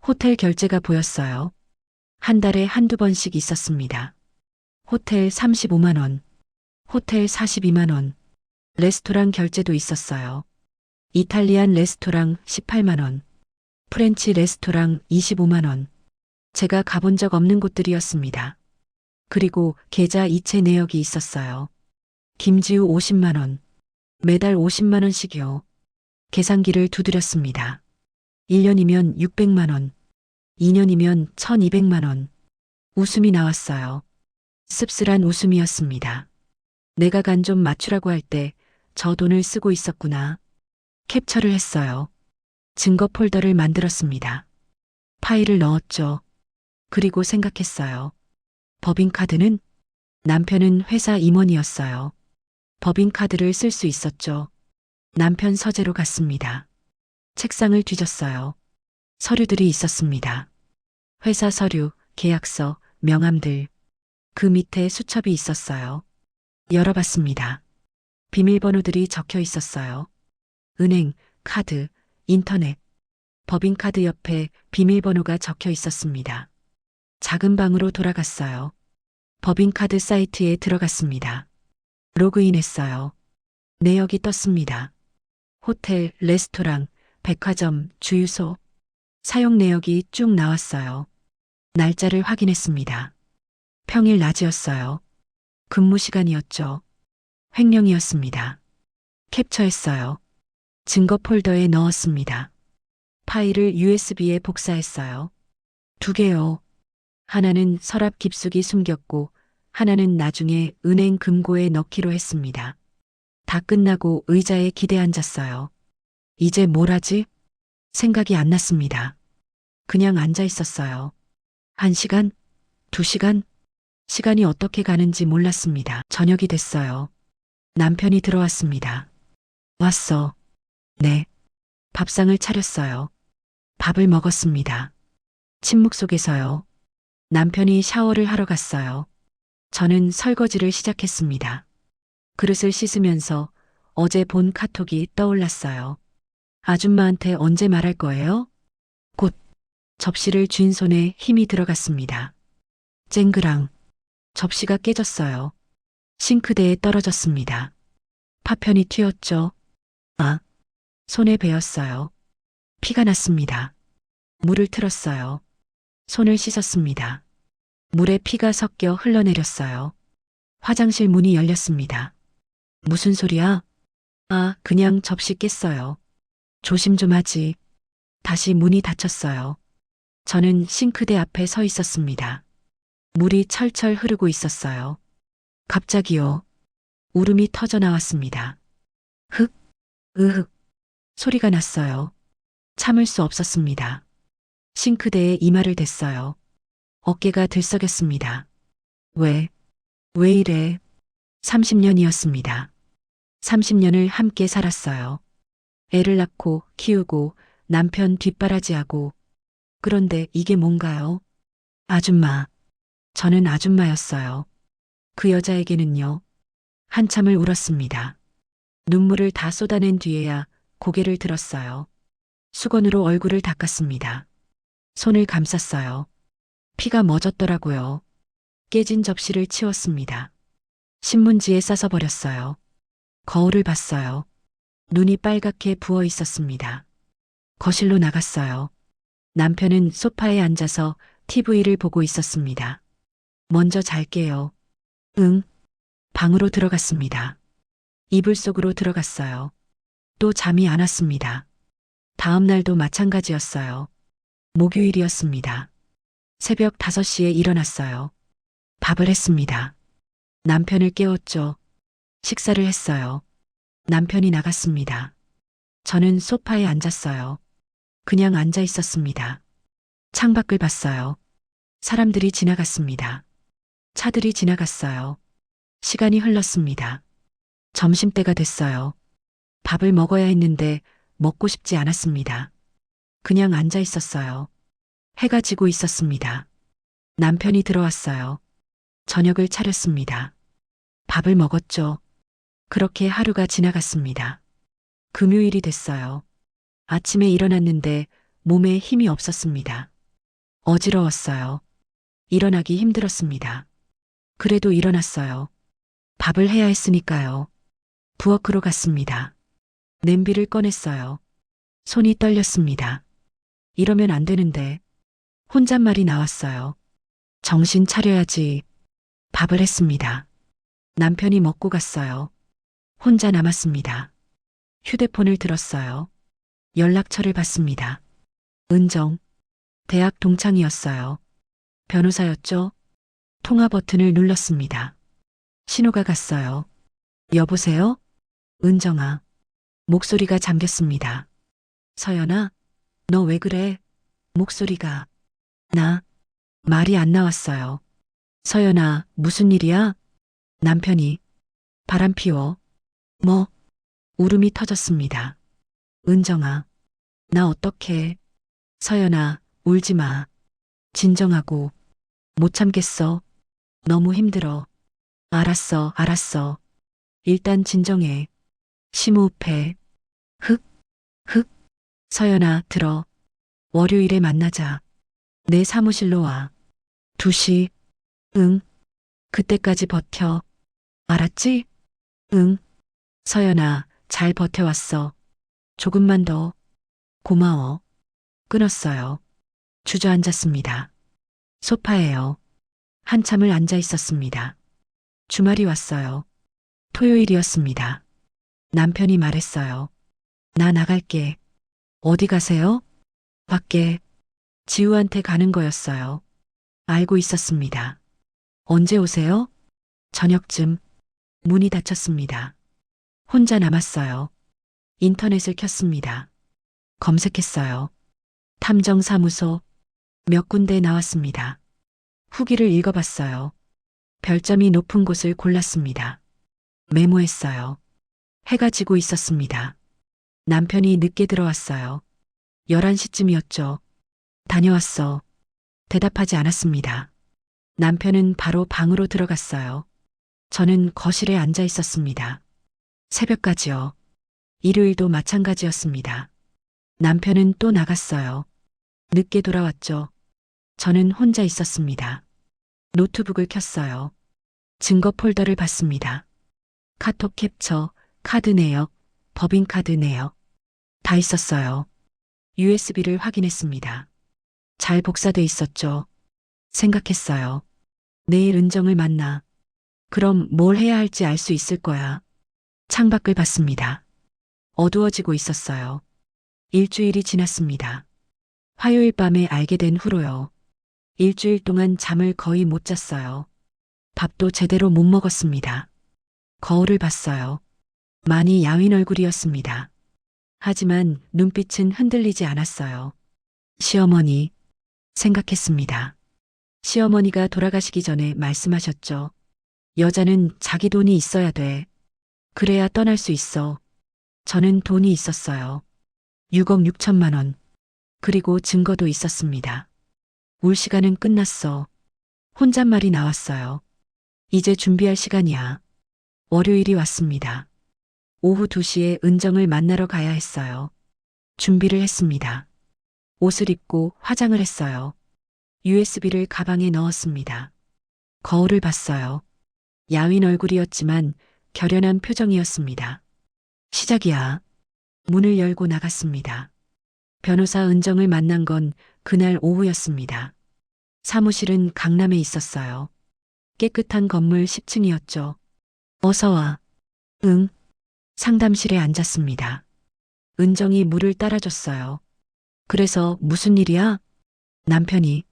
호텔 결제가 보였어요. 한 달에 한두 번씩 있었습니다. 호텔 35만 원, 호텔 42만 원, 레스토랑 결제도 있었어요. 이탈리안 레스토랑 18만 원, 프렌치 레스토랑 25만 원. 제가 가본 적 없는 곳들이었습니다. 그리고 계좌 이체 내역이 있었어요. 김지우 50만 원, 매달 50만 원씩이요. 계산기를 두드렸습니다. 1년이면 600만 원, 2년이면 1200만 원. 웃음이 나왔어요. 씁쓸한 웃음이었습니다. 내가 간 좀 맞추라고 할 때 저 돈을 쓰고 있었구나. 캡처를 했어요. 증거 폴더를 만들었습니다. 파일을 넣었죠. 그리고 생각했어요. 법인카드는? 남편은 회사 임원이었어요. 법인카드를 쓸 수 있었죠. 남편 서재로 갔습니다. 책상을 뒤졌어요. 서류들이 있었습니다. 회사 서류, 계약서, 명함들. 그 밑에 수첩이 있었어요. 열어봤습니다. 비밀번호들이 적혀 있었어요. 은행, 카드, 인터넷. 법인카드 옆에 비밀번호가 적혀 있었습니다. 작은 방으로 돌아갔어요. 법인카드 사이트에 들어갔습니다. 로그인했어요. 내역이 떴습니다. 호텔, 레스토랑, 백화점, 주유소. 사용 내역이 쭉 나왔어요. 날짜를 확인했습니다. 평일 낮이었어요. 근무 시간이었죠. 횡령이었습니다. 캡처했어요. 증거 폴더에 넣었습니다. 파일을 USB에 복사했어요. 두 개요. 하나는 서랍 깊숙이 숨겼고 하나는 나중에 은행 금고에 넣기로 했습니다. 다 끝나고 의자에 기대 앉았어요. 이제 뭘 하지? 생각이 안 났습니다. 그냥 앉아 있었어요. 1시간? 2시간? 시간이 어떻게 가는지 몰랐습니다. 저녁이 됐어요. 남편이 들어왔습니다. 왔어. 네. 밥상을 차렸어요. 밥을 먹었습니다. 침묵 속에서요. 남편이 샤워를 하러 갔어요. 저는 설거지를 시작했습니다. 그릇을 씻으면서 어제 본 카톡이 떠올랐어요. 아줌마한테 언제 말할 거예요? 곧. 접시를 쥔 손에 힘이 들어갔습니다. 쨍그랑. 접시가 깨졌어요. 싱크대에 떨어졌습니다. 파편이 튀었죠. 아, 손에 베었어요. 피가 났습니다. 물을 틀었어요. 손을 씻었습니다. 물에 피가 섞여 흘러내렸어요. 화장실 문이 열렸습니다. 무슨 소리야? 아, 그냥 접시 깼어요. 조심 좀 하지. 다시 문이 닫혔어요. 저는 싱크대 앞에 서 있었습니다. 물이 철철 흐르고 있었어요. 갑자기요. 울음이 터져 나왔습니다. 흑, 으흑. 소리가 났어요. 참을 수 없었습니다. 싱크대에 이마를 댔어요. 어깨가 들썩였습니다. 왜 이래? 30년이었습니다. 30년을 함께 살았어요. 애를 낳고 키우고 남편 뒷바라지하고. 그런데 이게 뭔가요? 아줌마. 저는 아줌마였어요. 그 여자에게는요. 한참을 울었습니다. 눈물을 다 쏟아낸 뒤에야 고개를 들었어요. 수건으로 얼굴을 닦았습니다. 손을 감쌌어요. 피가 멎었더라고요. 깨진 접시를 치웠습니다. 신문지에 싸서 버렸어요. 거울을 봤어요. 눈이 빨갛게 부어 있었습니다. 거실로 나갔어요. 남편은 소파에 앉아서 TV를 보고 있었습니다. 먼저 잘게요. 응. 방으로 들어갔습니다. 이불 속으로 들어갔어요. 또 잠이 안 왔습니다. 다음 날도 마찬가지였어요. 목요일이었습니다. 새벽 5시에 일어났어요. 밥을 했습니다. 남편을 깨웠죠. 식사를 했어요. 남편이 나갔습니다. 저는 소파에 앉았어요. 그냥 앉아 있었습니다. 창밖을 봤어요. 사람들이 지나갔습니다. 차들이 지나갔어요. 시간이 흘렀습니다. 점심때가 됐어요. 밥을 먹어야 했는데 먹고 싶지 않았습니다. 그냥 앉아 있었어요. 해가 지고 있었습니다. 남편이 들어왔어요. 저녁을 차렸습니다. 밥을 먹었죠. 그렇게 하루가 지나갔습니다. 금요일이 됐어요. 아침에 일어났는데 몸에 힘이 없었습니다. 어지러웠어요. 일어나기 힘들었습니다. 그래도 일어났어요. 밥을 해야 했으니까요. 부엌으로 갔습니다. 냄비를 꺼냈어요. 손이 떨렸습니다. 이러면 안 되는데. 혼잣말이 나왔어요. 정신 차려야지. 밥을 했습니다. 남편이 먹고 갔어요. 혼자 남았습니다. 휴대폰을 들었어요. 연락처를 받습니다. 은정. 대학 동창이었어요. 변호사였죠? 통화 버튼을 눌렀습니다. 신호가 갔어요. 여보세요? 은정아. 목소리가 잠겼습니다. 서연아, 너 왜 그래? 목소리가. 나. 말이 안 나왔어요. 서연아, 무슨 일이야? 남편이. 바람 피워. 뭐? 울음이 터졌습니다. 은정아, 나 어떡해. 서연아, 울지 마. 진정하고. 못 참겠어. 너무 힘들어. 알았어, 알았어. 일단 진정해. 심호흡해. 흑, 흑. 서연아, 들어. 월요일에 만나자. 내 사무실로 와. 2시. 응. 그때까지 버텨. 알았지? 응. 서연아, 잘 버텨왔어. 조금만 더. 고마워. 끊었어요. 주저앉았습니다. 소파에요. 한참을 앉아 있었습니다. 주말이 왔어요. 토요일이었습니다. 남편이 말했어요. 나 나갈게. 어디 가세요? 밖에. 지우한테 가는 거였어요. 알고 있었습니다. 언제 오세요? 저녁쯤. 문이 닫혔습니다. 혼자 남았어요. 인터넷을 켰습니다. 검색했어요. 탐정사무소. 몇 군데 나왔습니다. 후기를 읽어봤어요. 별점이 높은 곳을 골랐습니다. 메모했어요. 해가 지고 있었습니다. 남편이 늦게 들어왔어요. 11시쯤이었죠. 다녀왔어. 대답하지 않았습니다. 남편은 바로 방으로 들어갔어요. 저는 거실에 앉아 있었습니다. 새벽까지요. 일요일도 마찬가지였습니다. 남편은 또 나갔어요. 늦게 돌아왔죠. 저는 혼자 있었습니다. 노트북을 켰어요. 증거 폴더를 봤습니다. 카톡 캡처, 카드 내역, 법인카드 내역. 다 있었어요. USB를 확인했습니다. 잘 복사돼 있었죠. 생각했어요. 내일 은정을 만나. 그럼 뭘 해야 할지 알 수 있을 거야. 창밖을 봤습니다. 어두워지고 있었어요. 일주일이 지났습니다. 화요일 밤에 알게 된 후로요. 일주일 동안 잠을 거의 못 잤어요. 밥도 제대로 못 먹었습니다. 거울을 봤어요. 많이 야윈 얼굴이었습니다. 하지만 눈빛은 흔들리지 않았어요. 시어머니, 생각했습니다. 시어머니가 돌아가시기 전에 말씀하셨죠. 여자는 자기 돈이 있어야 돼. 그래야 떠날 수 있어. 저는 돈이 있었어요. 6억 6천만 원. 그리고 증거도 있었습니다. 울 시간은 끝났어. 혼잣말이 나왔어요. 이제 준비할 시간이야. 월요일이 왔습니다. 오후 2시에 은정을 만나러 가야 했어요. 준비를 했습니다. 옷을 입고 화장을 했어요. USB를 가방에 넣었습니다. 거울을 봤어요. 야윈 얼굴이었지만 결연한 표정이었습니다. 시작이야. 문을 열고 나갔습니다. 변호사 은정을 만난 건 그날 오후였습니다. 사무실은 강남에 있었어요. 깨끗한 건물 10층이었죠. 어서 와. 응. 상담실에 앉았습니다. 은정이 물을 따라줬어요. 그래서 무슨 일이야? 남편이.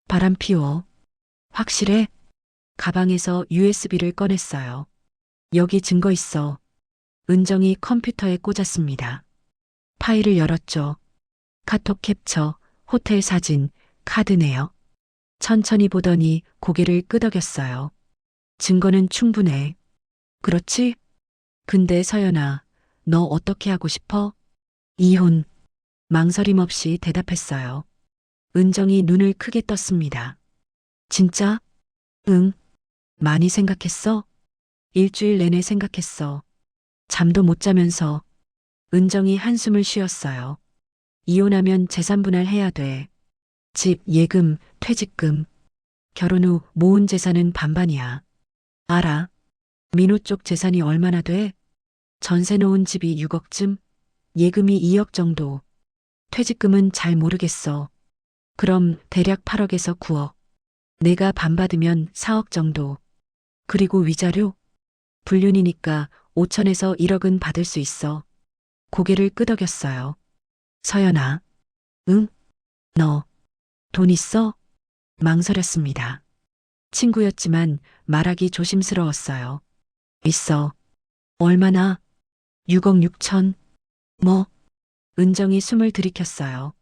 바람 피워. 확실해? 가방에서 USB를 꺼냈어요. 여기 증거 있어. 은정이 컴퓨터에 꽂았습니다. 파일을 열었죠. 카톡 캡처, 호텔 사진, 카드 내역. 천천히 보더니 고개를 끄덕였어요. 증거는 충분해. 그렇지? 근데 서연아, 너 어떻게 하고 싶어? 이혼. 망설임 없이 대답했어요. 은정이 눈을 크게 떴습니다. 진짜? 응. 많이 생각했어? 일주일 내내 생각했어. 잠도 못 자면서. 은정이 한숨을 쉬었어요. 이혼하면 재산 분할해야 돼. 집, 예금, 퇴직금. 결혼 후 모은 재산은 반반이야. 알아. 민호 쪽 재산이 얼마나 돼? 전세 놓은 집이 6억쯤? 예금이 2억 정도. 퇴직금은 잘 모르겠어. 그럼 대략 8억에서 9억. 내가 반 받으면 4억 정도. 그리고 위자료? 불륜이니까 5천에서 1억은 받을 수 있어. 고개를 끄덕였어요. 서연아. 응? 너 돈 있어? 망설였습니다. 친구였지만 말하기 조심스러웠어요. 있어. 얼마나? 6억 6천. 뭐? 은정이 숨을 들이켰어요.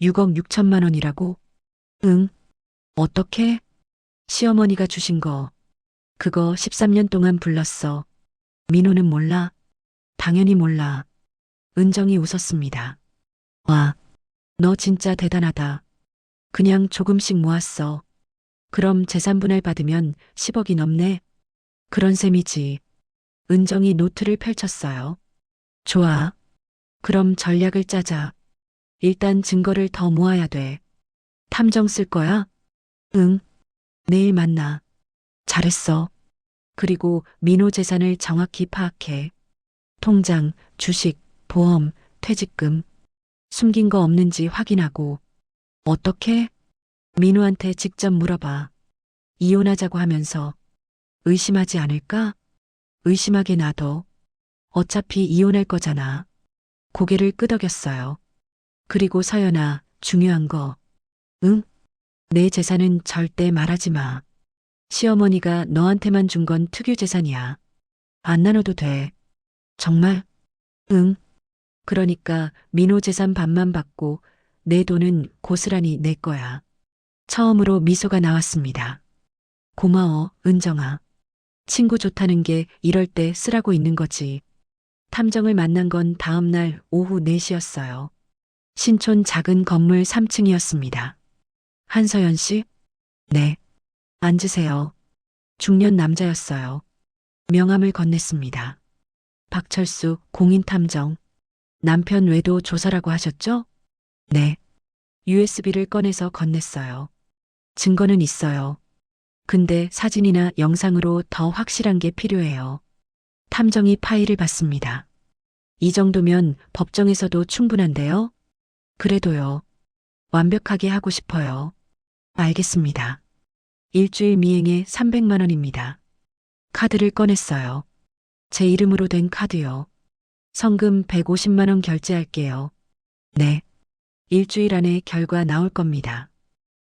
6억 6천만 원이라고? 응. 어떻게? 시어머니가 주신 거. 그거 13년 동안 불렀어. 민호는 몰라? 당연히 몰라. 은정이 웃었습니다. 와, 너 진짜 대단하다. 그냥 조금씩 모았어. 그럼 재산분할 받으면 10억이 넘네? 그런 셈이지. 은정이 노트를 펼쳤어요. 좋아. 그럼 전략을 짜자. 일단 증거를 더 모아야 돼. 탐정 쓸 거야? 응. 내일 만나. 잘했어. 그리고 민호 재산을 정확히 파악해. 통장, 주식, 보험, 퇴직금. 숨긴 거 없는지 확인하고. 어떻게? 민호한테 직접 물어봐. 이혼하자고 하면서. 의심하지 않을까? 의심하게 놔둬. 어차피 이혼할 거잖아. 고개를 끄덕였어요. 그리고 서연아, 중요한 거. 응? 내 재산은 절대 말하지 마. 시어머니가 너한테만 준 건 특유 재산이야. 안 나눠도 돼. 정말? 응. 그러니까 민호 재산 반만 받고 내 돈은 고스란히 내 거야. 처음으로 미소가 나왔습니다. 고마워, 은정아. 친구 좋다는 게 이럴 때 쓰라고 있는 거지. 탐정을 만난 건 다음 날 오후 4시였어요. 신촌 작은 건물 3층이었습니다. 한서연 씨? 네. 앉으세요. 중년 남자였어요. 명함을 건넸습니다. 박철수 공인탐정. 남편 외도 조사라고 하셨죠? 네. USB를 꺼내서 건넸어요. 증거는 있어요. 근데 사진이나 영상으로 더 확실한 게 필요해요. 탐정이 파일을 받습니다. 이 정도면 법정에서도 충분한데요? 그래도요. 완벽하게 하고 싶어요. 알겠습니다. 일주일 미행에 300만 원입니다. 카드를 꺼냈어요. 제 이름으로 된 카드요. 성금 150만 원 결제할게요. 네. 일주일 안에 결과 나올 겁니다.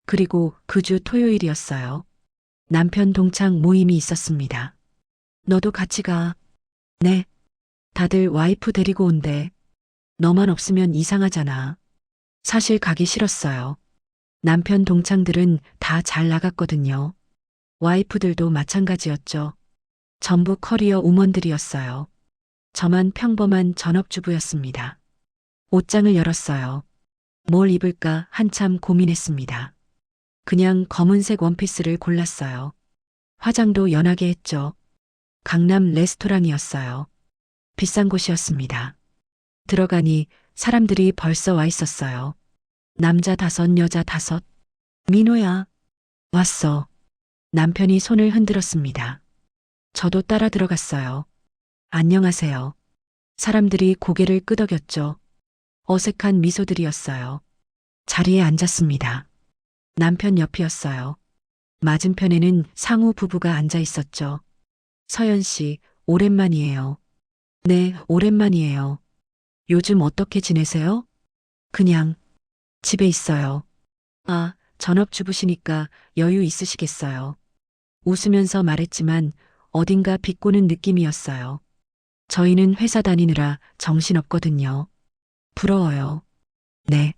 그리고 그 주 토요일이었어요. 남편 동창 모임이 있었습니다. 너도 같이 가. 네. 다들 와이프 데리고 온대. 너만 없으면 이상하잖아. 사실 가기 싫었어요. 남편 동창들은 다 잘 나갔거든요. 와이프들도 마찬가지였죠. 전부 커리어 우먼들이었어요. 저만 평범한 전업주부였습니다. 옷장을 열었어요. 뭘 입을까 한참 고민했습니다. 그냥 검은색 원피스를 골랐어요. 화장도 연하게 했죠. 강남 레스토랑이었어요. 비싼 곳이었습니다. 들어가니 사람들이 벌써 와 있었어요. 남자 5, 여자 5. 민호야. 왔어. 남편이 손을 흔들었습니다. 저도 따라 들어갔어요. 안녕하세요. 사람들이 고개를 끄덕였죠. 어색한 미소들이었어요. 자리에 앉았습니다. 남편 옆이었어요. 맞은편에는 상우 부부가 앉아 있었죠. 서연 씨, 오랜만이에요. 네, 오랜만이에요. 요즘 어떻게 지내세요? 그냥 집에 있어요. 아, 전업주부시니까 여유 있으시겠어요. 웃으면서 말했지만 어딘가 비꼬는 느낌이었어요. 저희는 회사 다니느라 정신없거든요. 부러워요. 네.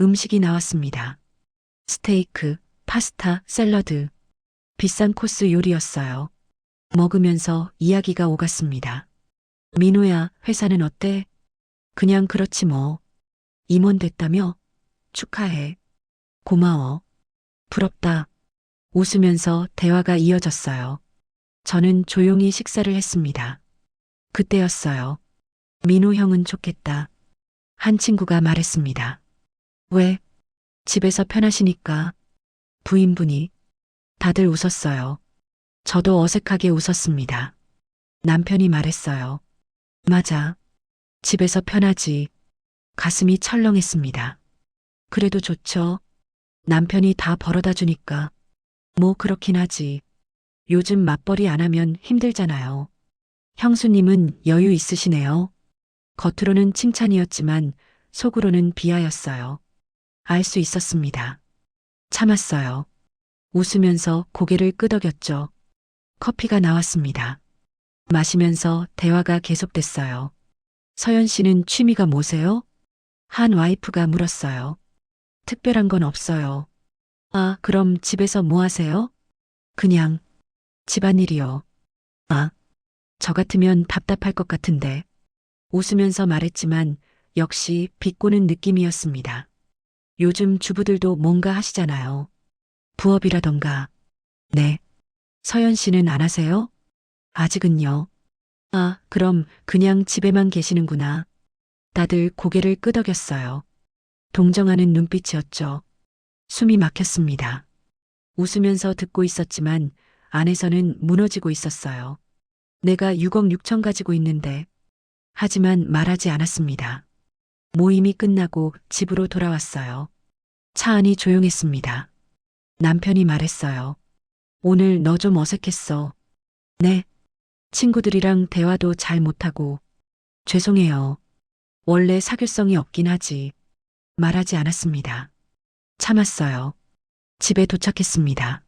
음식이 나왔습니다. 스테이크, 파스타, 샐러드. 비싼 코스 요리였어요. 먹으면서 이야기가 오갔습니다. 민호야, 회사는 어때? 그냥 그렇지 뭐. 임원 됐다며? 축하해. 고마워. 부럽다. 웃으면서 대화가 이어졌어요. 저는 조용히 식사를 했습니다. 그때였어요. 민호 형은 좋겠다. 한 친구가 말했습니다. 왜? 집에서 편하시니까. 부인분이. 다들 웃었어요. 저도 어색하게 웃었습니다. 남편이 말했어요. 맞아. 집에서 편하지. 가슴이 철렁했습니다. 그래도 좋죠. 남편이 다 벌어다 주니까. 뭐 그렇긴 하지. 요즘 맞벌이 안 하면 힘들잖아요. 형수님은 여유 있으시네요. 겉으로는 칭찬이었지만 속으로는 비하였어요. 알 수 있었습니다. 참았어요. 웃으면서 고개를 끄덕였죠. 커피가 나왔습니다. 마시면서 대화가 계속됐어요. 서연 씨는 취미가 뭐세요? 한 와이프가 물었어요. 특별한 건 없어요. 아, 그럼 집에서 뭐 하세요? 그냥 집안일이요. 아, 저 같으면 답답할 것 같은데. 웃으면서 말했지만 역시 비꼬는 느낌이었습니다. 요즘 주부들도 뭔가 하시잖아요. 부업이라던가. 네. 서연 씨는 안 하세요? 아직은요. 아, 그럼 그냥 집에만 계시는구나. 다들 고개를 끄덕였어요. 동정하는 눈빛이었죠. 숨이 막혔습니다. 웃으면서 듣고 있었지만 안에서는 무너지고 있었어요. 내가 6억 6천 가지고 있는데. 하지만 말하지 않았습니다. 모임이 끝나고 집으로 돌아왔어요. 차 안이 조용했습니다. 남편이 말했어요. 오늘 너 좀 어색했어. 네. 친구들이랑 대화도 잘 못하고. 죄송해요. 원래 사교성이 없긴 하지. 말하지 않았습니다. 참았어요. 집에 도착했습니다.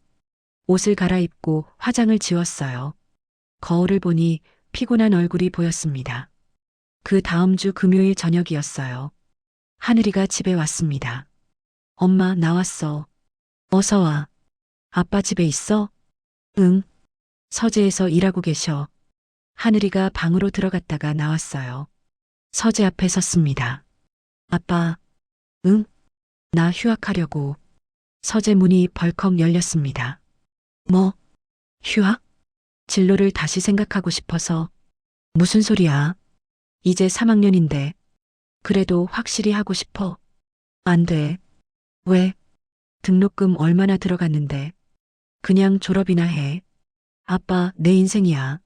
옷을 갈아입고 화장을 지웠어요. 거울을 보니 피곤한 얼굴이 보였습니다. 그 다음 주 금요일 저녁이었어요. 하늘이가 집에 왔습니다. 엄마, 나왔어. 어서 와. 아빠 집에 있어? 응. 서재에서 일하고 계셔. 하늘이가 방으로 들어갔다가 나왔어요. 서재 앞에 섰습니다. 아빠. 응? 나 휴학하려고. 서재 문이 벌컥 열렸습니다. 뭐? 휴학? 진로를 다시 생각하고 싶어서. 무슨 소리야? 이제 3학년인데. 그래도 확실히 하고 싶어. 안 돼. 왜? 등록금 얼마나 들어갔는데. 그냥 졸업이나 해. 아빠, 내 인생이야.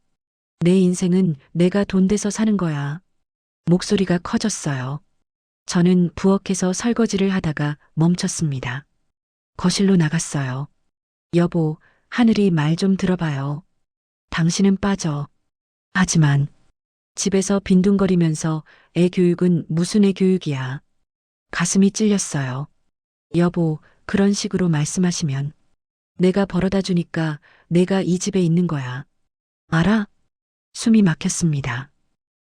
내 인생은 내가 돈 돼서 사는 거야. 목소리가 커졌어요. 저는 부엌에서 설거지를 하다가 멈췄습니다. 거실로 나갔어요. 여보, 하늘이 말 좀 들어봐요. 당신은 빠져. 하지만 집에서 빈둥거리면서 애 교육은 무슨 애 교육이야. 가슴이 찔렸어요. 여보, 그런 식으로 말씀하시면 내가 벌어다 주니까 내가 이 집에 있는 거야. 알아? 숨이 막혔습니다.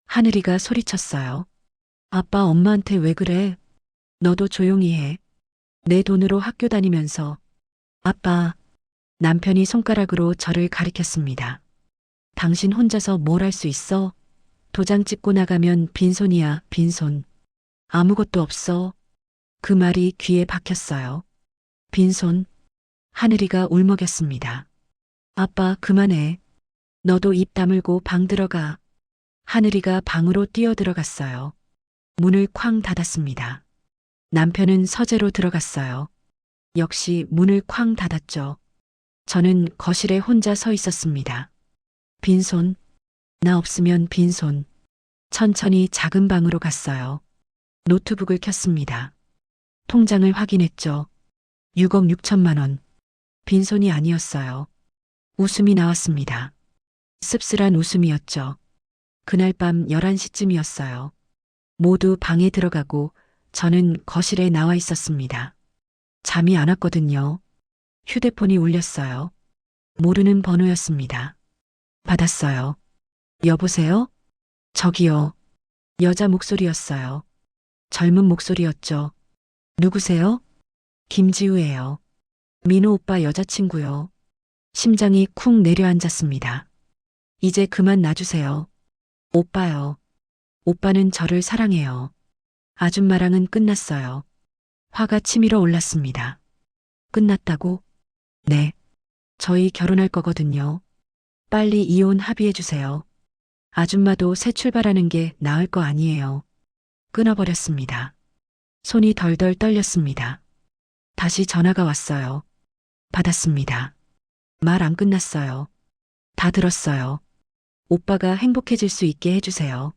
하늘이가 소리쳤어요. 아빠, 엄마한테 왜 그래? 너도 조용히 해. 내 돈으로 학교 다니면서. 아빠, 남편이 손가락으로 저를 가리켰습니다. 당신 혼자서 뭘 할 수 있어? 도장 찍고 나가면 빈손이야, 빈손. 아무것도 없어. 그 말이 귀에 박혔어요. 빈손. 하늘이가 울먹였습니다. 아빠, 그만해. 너도 입 다물고 방 들어가. 하늘이가 방으로 뛰어들어갔어요. 문을 쾅 닫았습니다. 남편은 서재로 들어갔어요. 역시 문을 쾅 닫았죠. 저는 거실에 혼자 서 있었습니다. 빈손. 나 없으면 빈손. 천천히 작은 방으로 갔어요. 노트북을 켰습니다. 통장을 확인했죠. 6억 6천만 원. 빈손이 아니었어요. 웃음이 나왔습니다. 씁쓸한 웃음이었죠. 그날 밤 11시쯤이었어요. 모두 방에 들어가고 저는 거실에 나와 있었습니다. 잠이 안 왔거든요. 휴대폰이 울렸어요. 모르는 번호였습니다. 받았어요. 여보세요? 저기요. 여자 목소리였어요. 젊은 목소리였죠. 누구세요? 김지우예요. 민호 오빠 여자친구요. 심장이 쿵 내려앉았습니다. 이제 그만 놔주세요. 오빠요. 오빠는 저를 사랑해요. 아줌마랑은 끝났어요. 화가 치밀어 올랐습니다. 끝났다고? 네. 저희 결혼할 거거든요. 빨리 이혼 합의해 주세요. 아줌마도 새 출발하는 게 나을 거 아니에요. 끊어버렸습니다. 손이 덜덜 떨렸습니다. 다시 전화가 왔어요. 받았습니다. 말 안 끝났어요. 다 들었어요. 오빠가 행복해질 수 있게 해주세요.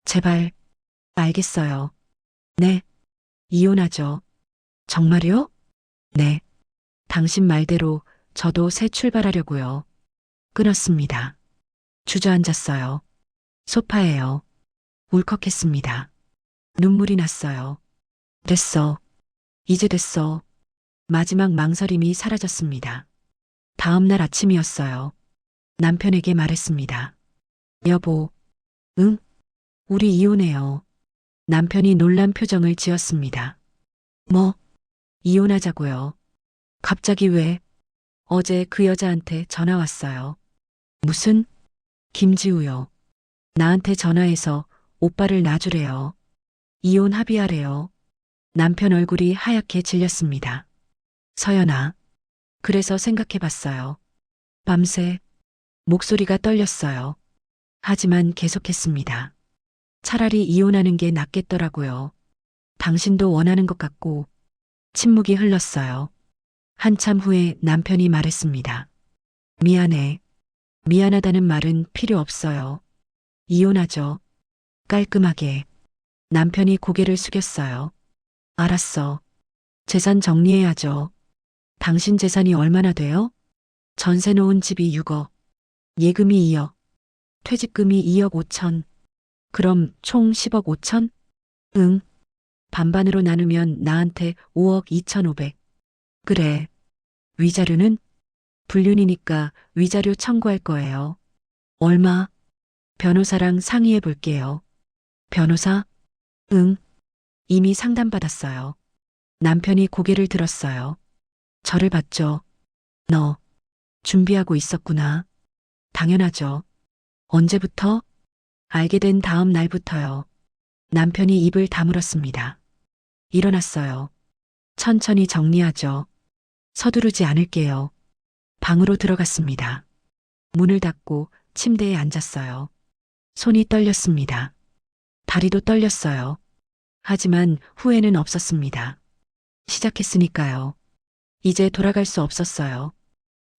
제발. 알겠어요. 네. 이혼하죠. 정말요? 네. 당신 말대로 저도 새 출발하려고요. 끊었습니다. 주저앉았어요. 소파에요. 울컥했습니다. 눈물이 났어요. 됐어. 이제 됐어. 마지막 망설임이 사라졌습니다. 다음 날 아침이었어요. 남편에게 말했습니다. 여보, 응? 우리 이혼해요. 남편이 놀란 표정을 지었습니다. 뭐? 이혼하자고요. 갑자기 왜? 어제 그 여자한테 전화 왔어요. 무슨? 김지우요. 나한테 전화해서 오빠를 놔주래요. 이혼 합의하래요. 남편 얼굴이 하얗게 질렸습니다. 서연아. 그래서 생각해 봤어요. 밤새 목소리가 떨렸어요. 하지만 계속했습니다. 차라리 이혼하는 게 낫겠더라고요. 당신도 원하는 것 같고. 침묵이 흘렀어요. 한참 후에 남편이 말했습니다. 미안해. 미안하다는 말은 필요 없어요. 이혼하죠. 깔끔하게. 남편이 고개를 숙였어요. 알았어. 재산 정리해야죠. 당신 재산이 얼마나 돼요? 전세 놓은 집이 6억. 예금이 2억. 퇴직금이 2억 5천. 그럼 총 10억 5천? 응. 반반으로 나누면 나한테 5억 2,500. 그래. 위자료는? 불륜이니까 위자료 청구할 거예요. 얼마? 변호사랑 상의해 볼게요. 변호사? 응. 이미 상담받았어요. 남편이 고개를 들었어요. 저를 봤죠. 너 준비하고 있었구나. 당연하죠. 언제부터? 알게 된 다음 날부터요. 남편이 입을 다물었습니다. 일어났어요. 천천히 정리하죠. 서두르지 않을게요. 방으로 들어갔습니다. 문을 닫고 침대에 앉았어요. 손이 떨렸습니다. 다리도 떨렸어요. 하지만 후회는 없었습니다. 시작했으니까요. 이제 돌아갈 수 없었어요.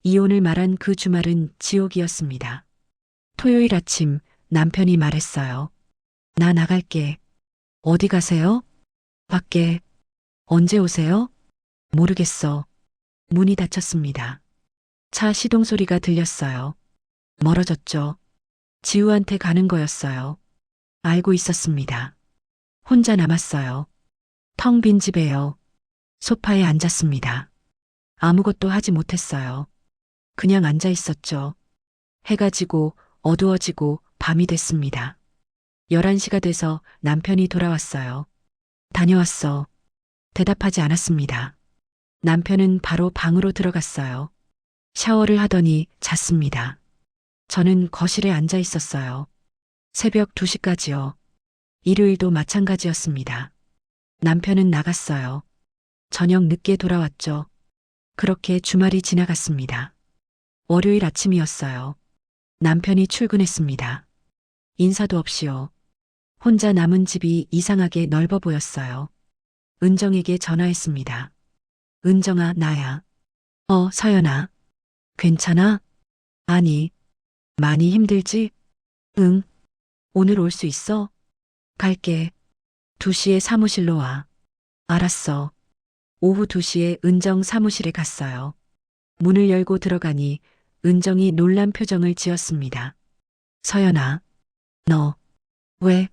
이혼을 말한 그 주말은 지옥이었습니다. 토요일 아침 남편이 말했어요. 나 나갈게. 어디 가세요? 밖에. 언제 오세요? 모르겠어. 문이 닫혔습니다. 차 시동 소리가 들렸어요. 멀어졌죠. 지우한테 가는 거였어요. 알고 있었습니다. 혼자 남았어요. 텅 빈 집에요. 소파에 앉았습니다. 아무것도 하지 못했어요. 그냥 앉아 있었죠. 해가 지고 어두워지고 밤이 됐습니다. 11시가 돼서 남편이 돌아왔어요. 다녀왔어. 대답하지 않았습니다. 남편은 바로 방으로 들어갔어요. 샤워를 하더니 잤습니다. 저는 거실에 앉아 있었어요. 새벽 2시까지요. 일요일도 마찬가지였습니다. 남편은 나갔어요. 저녁 늦게 돌아왔죠. 그렇게 주말이 지나갔습니다. 월요일 아침이었어요. 남편이 출근했습니다. 인사도 없이요. 혼자 남은 집이 이상하게 넓어 보였어요. 은정에게 전화했습니다. 은정아, 나야. 서연아. 괜찮아? 아니, 많이 힘들지? 응. 오늘 올 수 있어? 갈게. 2시에 사무실로 와. 알았어. 오후 2시에 은정 사무실에 갔어요. 문을 열고 들어가니 은정이 놀란 표정을 지었습니다. 서연아, 너, 왜?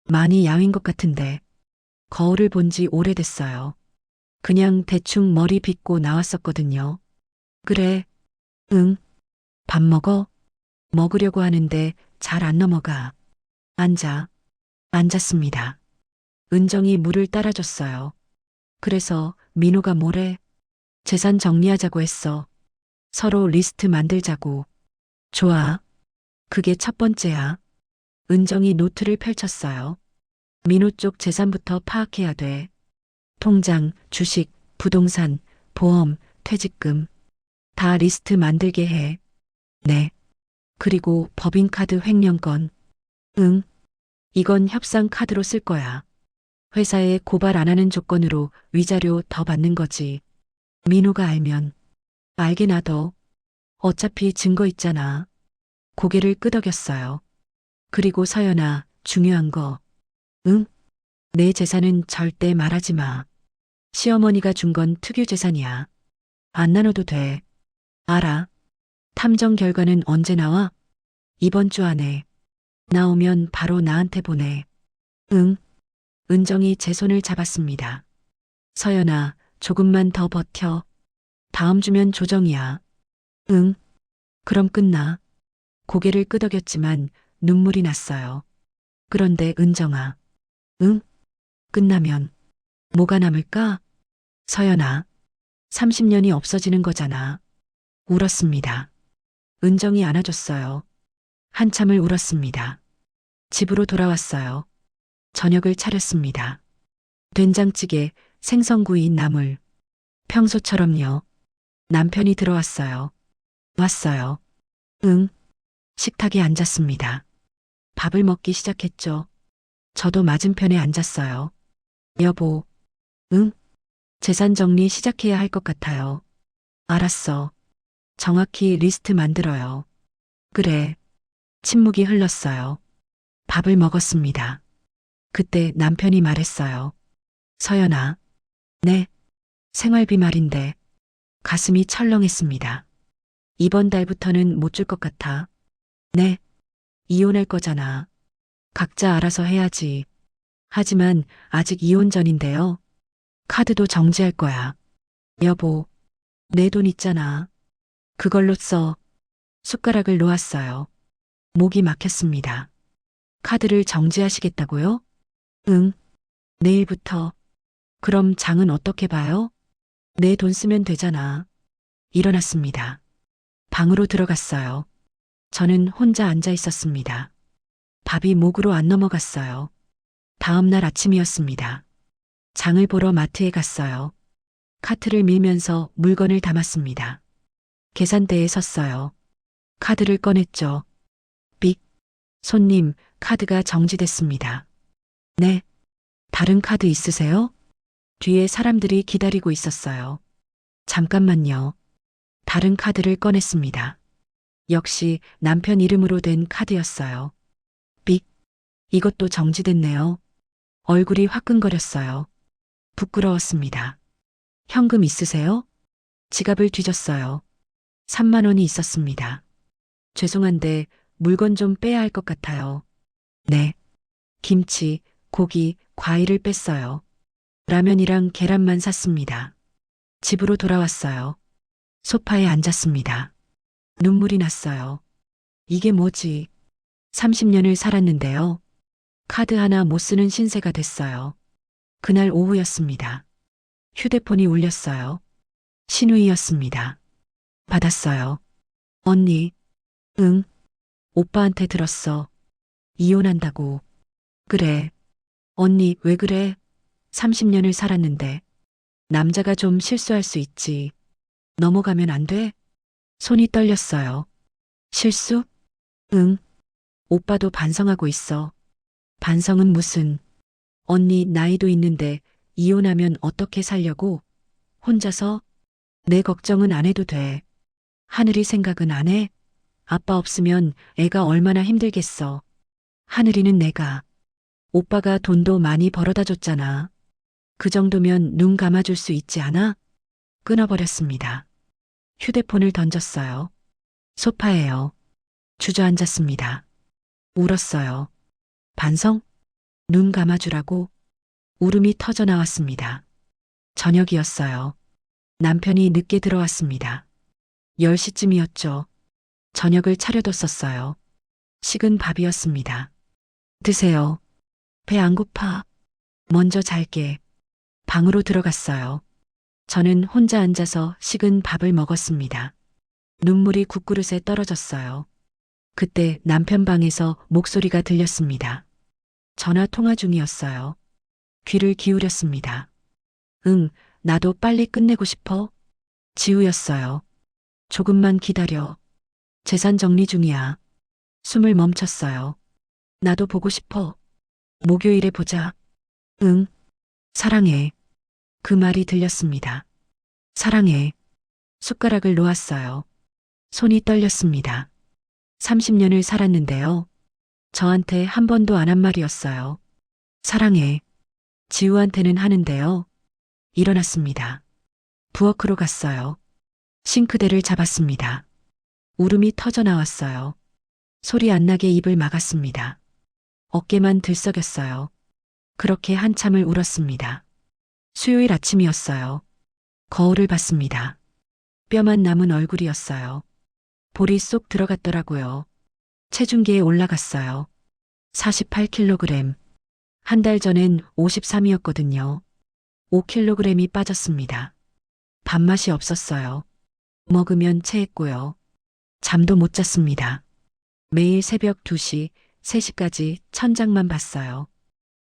많이 야윈 것 같은데. 거울을 본 지 오래됐어요. 그냥 대충 머리 빗고 나왔었거든요. 그래, 응. 밥 먹어? 먹으려고 하는데 잘 안 넘어가. 앉아. 앉았습니다. 은정이 물을 따라줬어요. 그래서 민호가 뭐래? 재산 정리하자고 했어. 서로 리스트 만들자고. 좋아. 그게 첫 번째야. 은정이 노트를 펼쳤어요. 민호 쪽 재산부터 파악해야 돼. 통장, 주식, 부동산, 보험, 퇴직금. 다 리스트 만들게 해. 네. 그리고 법인카드 횡령건. 응. 이건 협상 카드로 쓸 거야. 회사에 고발 안 하는 조건으로 위자료 더 받는 거지. 민호가 알면. 알게 놔둬. 어차피 증거 있잖아. 고개를 끄덕였어요. 그리고 서연아, 중요한 거. 응? 내 재산은 절대 말하지 마. 시어머니가 준 건 특유 재산이야. 안 나눠도 돼. 알아. 탐정 결과는 언제 나와? 이번 주 안에. 나오면 바로 나한테 보내. 응. 은정이 제 손을 잡았습니다. 서연아, 조금만 더 버텨. 다음 주면 조정이야. 응. 그럼 끝나. 고개를 끄덕였지만 눈물이 났어요. 그런데 은정아. 응? 끝나면 뭐가 남을까? 서연아. 30년이 없어지는 거잖아. 울었습니다. 은정이 안아줬어요. 한참을 울었습니다. 집으로 돌아왔어요. 저녁을 차렸습니다. 된장찌개, 생선구이, 나물. 평소처럼요. 남편이 들어왔어요. 왔어요. 응. 식탁에 앉았습니다. 밥을 먹기 시작했죠. 저도 맞은편에 앉았어요. 여보. 응? 재산 정리 시작해야 할 것 같아요. 알았어. 정확히 리스트 만들어요. 그래. 침묵이 흘렀어요. 밥을 먹었습니다. 그때 남편이 말했어요. 서연아. 네. 생활비 말인데. 가슴이 철렁했습니다. 이번 달부터는 못 줄 것 같아. 네. 이혼할 거잖아. 각자 알아서 해야지. 하지만 아직 이혼 전인데요. 카드도 정지할 거야. 여보. 내 돈 있잖아. 그걸로 써. 숟가락을 놓았어요. 목이 막혔습니다. 카드를 정지하시겠다고요? 응. 내일부터. 그럼 장은 어떻게 봐요? 내 돈 쓰면 되잖아. 일어났습니다. 방으로 들어갔어요. 저는 혼자 앉아 있었습니다. 밥이 목으로 안 넘어갔어요. 다음 날 아침이었습니다. 장을 보러 마트에 갔어요. 카트를 밀면서 물건을 담았습니다. 계산대에 섰어요. 카드를 꺼냈죠. 삑. 손님, 카드가 정지됐습니다. 네. 다른 카드 있으세요? 뒤에 사람들이 기다리고 있었어요. 잠깐만요. 다른 카드를 꺼냈습니다. 역시 남편 이름으로 된 카드였어요. 삑. 이것도 정지됐네요. 얼굴이 화끈거렸어요. 부끄러웠습니다. 현금 있으세요? 지갑을 뒤졌어요. 3만 원이 있었습니다. 죄송한데 물건 좀 빼야 할 것 같아요. 네. 김치, 고기, 과일을 뺐어요. 라면이랑 계란만 샀습니다. 집으로 돌아왔어요. 소파에 앉았습니다. 눈물이 났어요. 이게 뭐지? 30년을 살았는데요. 카드 하나 못 쓰는 신세가 됐어요. 그날 오후였습니다. 휴대폰이 울렸어요. 신우이였습니다. 받았어요. 언니. 응. 오빠한테 들었어. 이혼한다고. 그래. 언니, 왜 그래? 30년을 살았는데. 남자가 좀 실수할 수 있지. 넘어가면 안 돼? 손이 떨렸어요. 실수? 응. 오빠도 반성하고 있어. 반성은 무슨. 언니 나이도 있는데 이혼하면 어떻게 살려고? 혼자서? 내 걱정은 안 해도 돼. 하늘이 생각은 안 해? 아빠 없으면 애가 얼마나 힘들겠어. 하늘이는 내가. 오빠가 돈도 많이 벌어다 줬잖아. 그 정도면 눈 감아줄 수 있지 않아? 끊어버렸습니다. 휴대폰을 던졌어요. 소파에요. 주저앉았습니다. 울었어요. 반성? 눈 감아주라고? 울음이 터져 나왔습니다. 저녁이었어요. 남편이 늦게 들어왔습니다. 10시쯤이었죠. 저녁을 차려뒀었어요. 식은 밥이었습니다. 드세요. 배 안 고파. 먼저 잘게. 방으로 들어갔어요. 저는 혼자 앉아서 식은 밥을 먹었습니다. 눈물이 국그릇에 떨어졌어요. 그때 남편 방에서 목소리가 들렸습니다. 전화 통화 중이었어요. 귀를 기울였습니다. 응, 나도 빨리 끝내고 싶어. 지우였어요. 조금만 기다려. 재산 정리 중이야. 숨을 멈췄어요. 나도 보고 싶어. 목요일에 보자. 응, 사랑해. 그 말이 들렸습니다. 사랑해. 숟가락을 놓았어요. 손이 떨렸습니다. 30년을 살았는데요. 저한테 한 번도 안 한 말이었어요. 사랑해. 지우한테는 하는데요. 일어났습니다. 부엌으로 갔어요. 싱크대를 잡았습니다. 울음이 터져 나왔어요. 소리 안 나게 입을 막았습니다. 어깨만 들썩였어요. 그렇게 한참을 울었습니다. 수요일 아침이었어요. 거울을 봤습니다. 뼈만 남은 얼굴이었어요. 볼이 쏙 들어갔더라고요. 체중계에 올라갔어요. 48kg. 한 달 전엔 53이었거든요. 5kg이 빠졌습니다. 밥맛이 없었어요. 먹으면 체했고요. 잠도 못 잤습니다. 매일 새벽 2시, 3시까지 천장만 봤어요.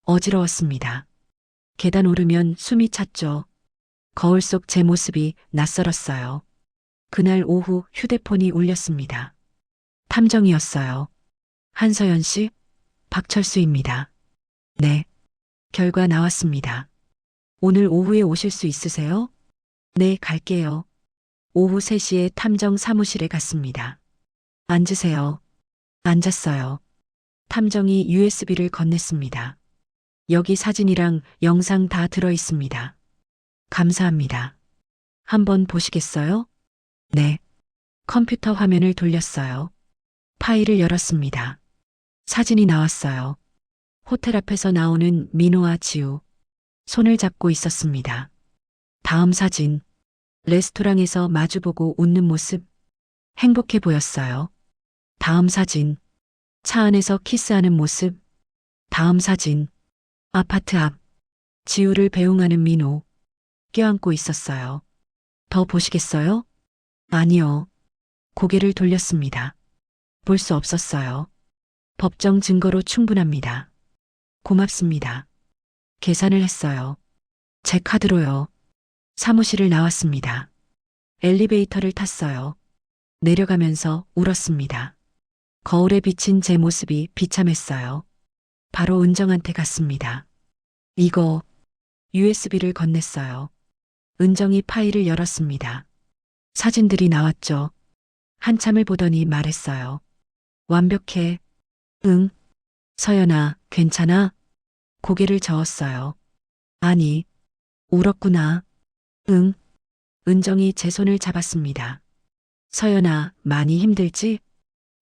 어지러웠습니다. 계단 오르면 숨이 찼죠. 거울 속 제 모습이 낯설었어요. 그날 오후 휴대폰이 울렸습니다. 탐정이었어요. 한서연 씨, 박철수입니다. 네. 결과 나왔습니다. 오늘 오후에 오실 수 있으세요? 네, 갈게요. 오후 3시에 탐정 사무실에 갔습니다. 앉으세요. 앉았어요. 탐정이 USB를 건넸습니다. 여기 사진이랑 영상 다 들어 있습니다. 감사합니다. 한번 보시겠어요? 네. 컴퓨터 화면을 돌렸어요. 파일을 열었습니다. 사진이 나왔어요. 호텔 앞에서 나오는 민호와 지우. 손을 잡고 있었습니다. 다음 사진. 레스토랑에서 마주보고 웃는 모습. 행복해 보였어요. 다음 사진. 차 안에서 키스하는 모습. 다음 사진. 아파트 앞. 지우를 배웅하는 민호. 껴안고 있었어요. 더 보시겠어요? 아니요. 고개를 돌렸습니다. 볼 수 없었어요. 법정 증거로 충분합니다. 고맙습니다. 계산을 했어요. 제 카드로요. 사무실을 나왔습니다. 엘리베이터를 탔어요. 내려가면서 울었습니다. 거울에 비친 제 모습이 비참했어요. 바로 은정한테 갔습니다. 이거 USB를 건넸어요. 은정이 파일을 열었습니다. 사진들이 나왔죠. 한참을 보더니 말했어요. 완벽해. 응. 서연아, 괜찮아? 고개를 저었어요. 아니, 울었구나. 응. 은정이 제 손을 잡았습니다. 서연아, 많이 힘들지?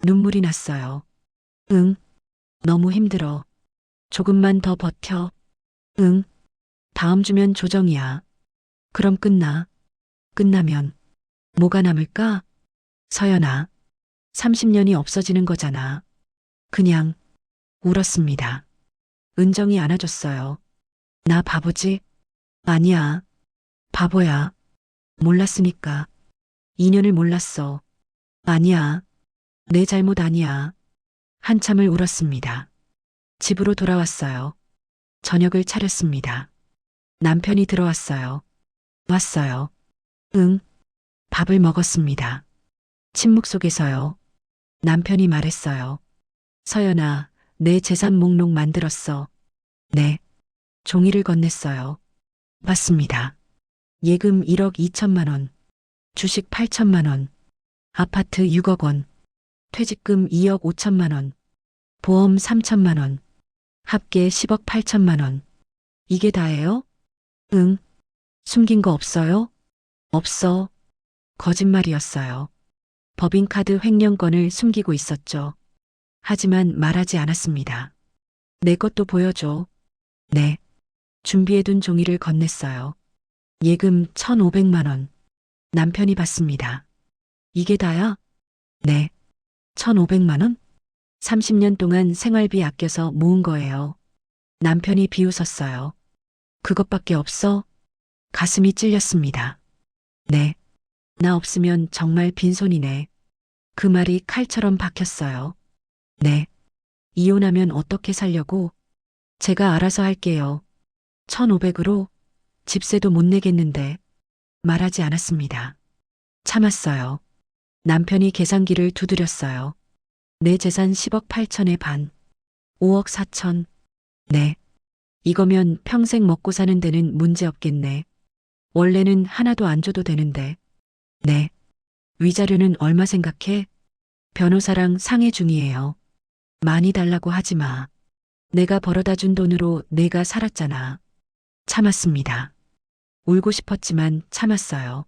눈물이 났어요. 응. 너무 힘들어. 조금만 더 버텨. 응. 다음 주면 조정이야. 그럼 끝나. 끝나면 뭐가 남을까? 서연아, 30년이 없어지는 거잖아. 그냥 울었습니다. 은정이 안아줬어요. 나 바보지? 아니야. 바보야. 몰랐으니까. 2년을 몰랐어. 아니야. 내 잘못 아니야. 한참을 울었습니다. 집으로 돌아왔어요. 저녁을 차렸습니다. 남편이 들어왔어요. 왔어요. 응. 밥을 먹었습니다. 침묵 속에서요. 남편이 말했어요. 서연아, 내 재산 목록 만들었어. 네. 종이를 건넸어요. 맞습니다. 예금 1억 2천만 원, 주식 8천만 원, 아파트 6억 원, 퇴직금 2억 5천만 원, 보험 3천만 원, 합계 10억 8천만 원. 이게 다예요? 응. 숨긴 거 없어요? 없어. 거짓말이었어요. 법인카드 횡령건을 숨기고 있었죠. 하지만 말하지 않았습니다. 내 것도 보여줘. 네. 준비해둔 종이를 건넸어요. 예금 1,500만 원. 남편이 받습니다. 이게 다야? 네. 1,500만 원? 30년 동안 생활비 아껴서 모은 거예요. 남편이 비웃었어요. 그것밖에 없어? 가슴이 찔렸습니다. 네. 나 없으면 정말 빈손이네. 그 말이 칼처럼 박혔어요. 네. 이혼하면 어떻게 살려고? 제가 알아서 할게요. 1,500으로 집세도 못 내겠는데 말하지 않았습니다. 참았어요. 남편이 계산기를 두드렸어요. 내 재산 10억 8천의 반. 5억 4천. 네. 이거면 평생 먹고 사는 데는 문제 없겠네. 원래는 하나도 안 줘도 되는데. 네. 위자료는 얼마 생각해? 변호사랑 상의 중이에요. 많이 달라고 하지 마. 내가 벌어다 준 돈으로 내가 살았잖아. 참았습니다. 울고 싶었지만 참았어요.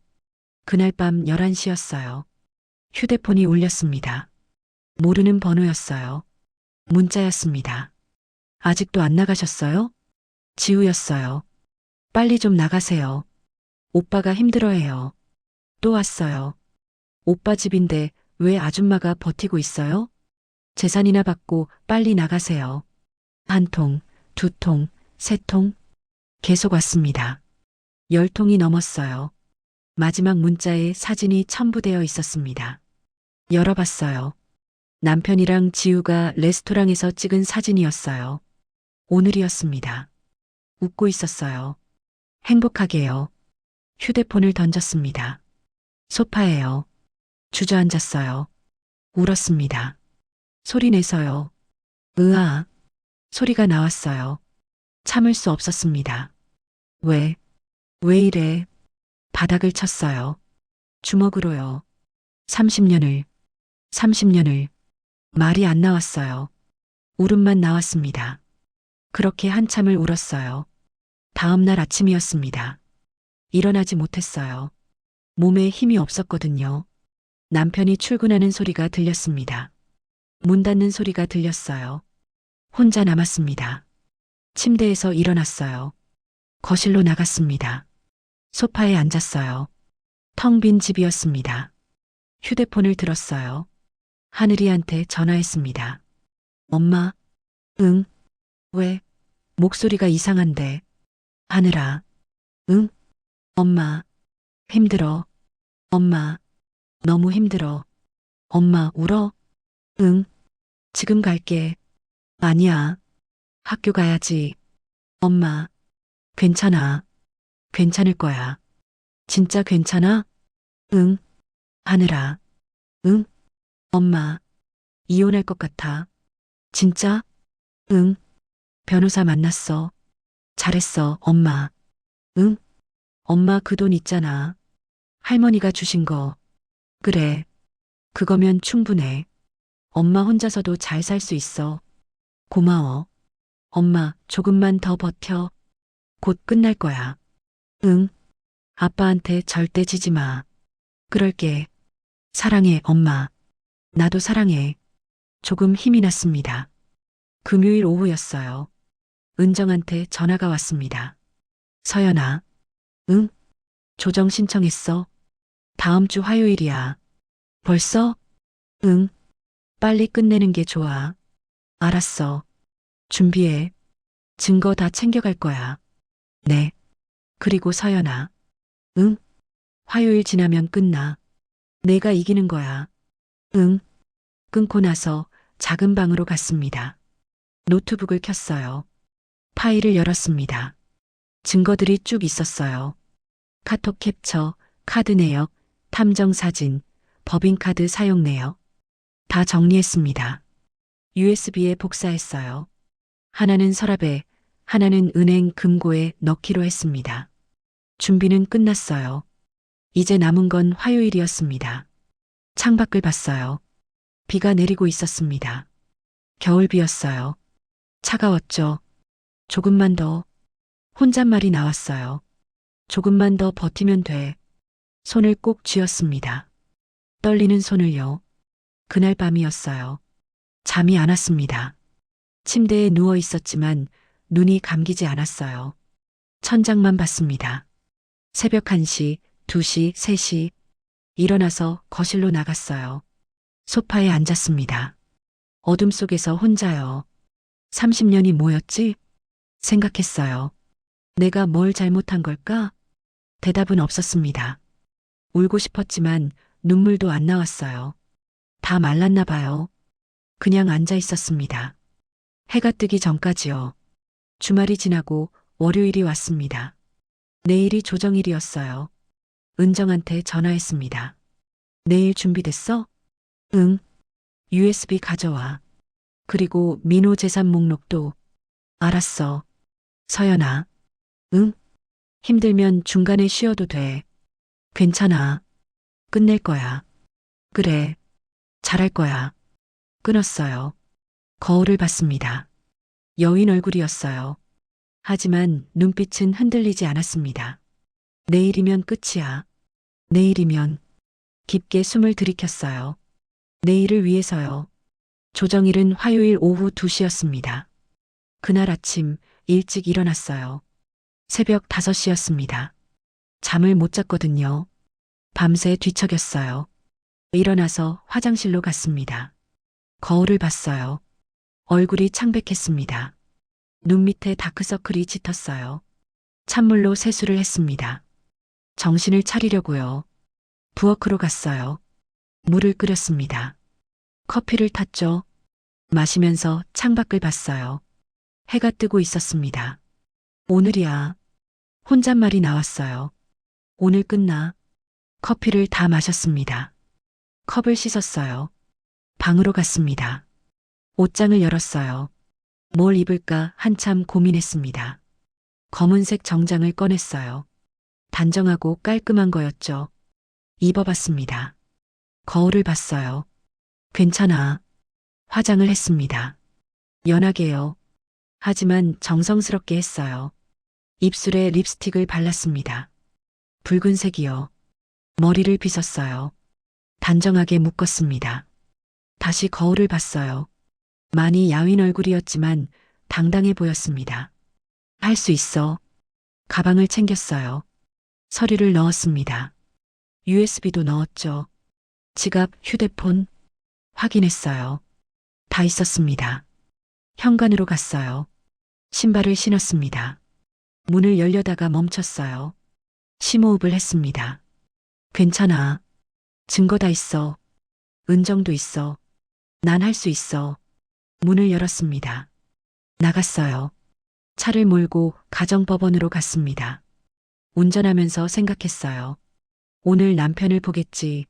그날 밤 11시였어요. 휴대폰이 울렸습니다. 모르는 번호였어요. 문자였습니다. 아직도 안 나가셨어요? 지우였어요. 빨리 좀 나가세요. 오빠가 힘들어해요. 또 왔어요. 오빠 집인데 왜 아줌마가 버티고 있어요? 재산이나 받고 빨리 나가세요. 한 통, 두 통, 세 통. 계속 왔습니다. 10통이 넘었어요. 마지막 문자에 사진이 첨부되어 있었습니다. 열어봤어요. 남편이랑 지우가 레스토랑에서 찍은 사진이었어요. 오늘이었습니다. 웃고 있었어요. 행복하게요. 휴대폰을 던졌습니다. 소파에요. 주저앉았어요. 울었습니다. 소리 내서요. 으아. 소리가 나왔어요. 참을 수 없었습니다. 왜 이래? 바닥을 쳤어요. 주먹으로요. 30년을. 말이 안 나왔어요. 울음만 나왔습니다. 그렇게 한참을 울었어요. 다음 날 아침이었습니다. 일어나지 못했어요. 몸에 힘이 없었거든요. 남편이 출근하는 소리가 들렸습니다. 문 닫는 소리가 들렸어요. 혼자 남았습니다. 침대에서 일어났어요. 거실로 나갔습니다. 소파에 앉았어요. 텅 빈 집이었습니다. 휴대폰을 들었어요. 하늘이한테 전화했습니다. 엄마, 응, 왜? 목소리가 이상한데. 하늘아, 응? 엄마, 힘들어. 엄마, 너무 힘들어. 엄마, 울어? 응, 지금 갈게. 아니야, 학교 가야지. 엄마, 괜찮아. 괜찮을 거야. 진짜 괜찮아? 응, 하늘아, 응? 엄마, 이혼할 것 같아. 진짜? 응, 변호사 만났어. 잘했어, 엄마. 응? 엄마 그 돈 있잖아. 할머니가 주신 거. 그래. 그거면 충분해. 엄마 혼자서도 잘 살 수 있어. 고마워. 엄마, 조금만 더 버텨. 곧 끝날 거야. 응. 아빠한테 절대 지지 마. 그럴게. 사랑해, 엄마. 나도 사랑해. 조금 힘이 났습니다. 금요일 오후였어요. 은정한테 전화가 왔습니다. 서연아. 응? 조정 신청했어. 다음 주 화요일이야. 벌써? 응. 빨리 끝내는 게 좋아. 알았어. 준비해. 증거 다 챙겨갈 거야. 네. 그리고 서연아. 응? 화요일 지나면 끝나. 내가 이기는 거야. 응. 끊고 나서 작은 방으로 갔습니다. 노트북을 켰어요. 파일을 열었습니다. 증거들이 쭉 있었어요. 카톡 캡처, 카드 내역, 탐정 사진, 법인카드 사용 내역. 다 정리했습니다. USB에 복사했어요. 하나는 서랍에, 하나는 은행 금고에 넣기로 했습니다. 준비는 끝났어요. 이제 남은 건 화요일이었습니다. 창밖을 봤어요. 비가 내리고 있었습니다. 겨울비였어요. 차가웠죠. 조금만 더. 혼잣말이 나왔어요. 조금만 더 버티면 돼. 손을 꼭 쥐었습니다. 떨리는 손을요. 그날 밤이었어요. 잠이 안 왔습니다. 침대에 누워 있었지만 눈이 감기지 않았어요. 천장만 봤습니다. 새벽 1시, 2시, 3시. 일어나서 거실로 나갔어요. 소파에 앉았습니다. 어둠 속에서 혼자요. 30년이 뭐였지? 생각했어요. 내가 뭘 잘못한 걸까? 대답은 없었습니다. 울고 싶었지만 눈물도 안 나왔어요. 다 말랐나 봐요. 그냥 앉아 있었습니다. 해가 뜨기 전까지요. 주말이 지나고 월요일이 왔습니다. 내일이 조정일이었어요. 은정한테 전화했습니다. 내일 준비됐어? 응. USB 가져와. 그리고 민호 재산 목록도. 알았어. 서연아. 응? 힘들면 중간에 쉬어도 돼. 괜찮아. 끝낼 거야. 그래. 잘할 거야. 끊었어요. 거울을 봤습니다. 여인 얼굴이었어요. 하지만 눈빛은 흔들리지 않았습니다. 내일이면 끝이야. 내일이면 깊게 숨을 들이켰어요. 내일을 위해서요. 조정일은 화요일 오후 2시였습니다. 그날 아침 일찍 일어났어요. 새벽 5시였습니다. 잠을 못 잤거든요. 밤새 뒤척였어요. 일어나서 화장실로 갔습니다. 거울을 봤어요. 얼굴이 창백했습니다. 눈 밑에 다크서클이 짙었어요. 찬물로 세수를 했습니다. 정신을 차리려고요. 부엌으로 갔어요. 물을 끓였습니다. 커피를 탔죠. 마시면서 창밖을 봤어요. 해가 뜨고 있었습니다. 오늘이야. 혼잣말이 나왔어요. 오늘 끝나. 커피를 다 마셨습니다. 컵을 씻었어요. 방으로 갔습니다. 옷장을 열었어요. 뭘 입을까 한참 고민했습니다. 검은색 정장을 꺼냈어요. 단정하고 깔끔한 거였죠. 입어봤습니다. 거울을 봤어요. 괜찮아. 화장을 했습니다. 연하게요. 하지만 정성스럽게 했어요. 입술에 립스틱을 발랐습니다. 붉은색이요. 머리를 빗었어요. 단정하게 묶었습니다. 다시 거울을 봤어요. 많이 야윈 얼굴이었지만 당당해 보였습니다. 할 수 있어. 가방을 챙겼어요. 서류를 넣었습니다. USB도 넣었죠. 지갑, 휴대폰 확인했어요. 다 있었습니다. 현관으로 갔어요. 신발을 신었습니다. 문을 열려다가 멈췄어요. 심호흡을 했습니다. 괜찮아. 증거 다 있어. 은정도 있어. 난 할 수 있어. 문을 열었습니다. 나갔어요. 차를 몰고 가정법원으로 갔습니다. 운전하면서 생각했어요. 오늘 남편을 보겠지.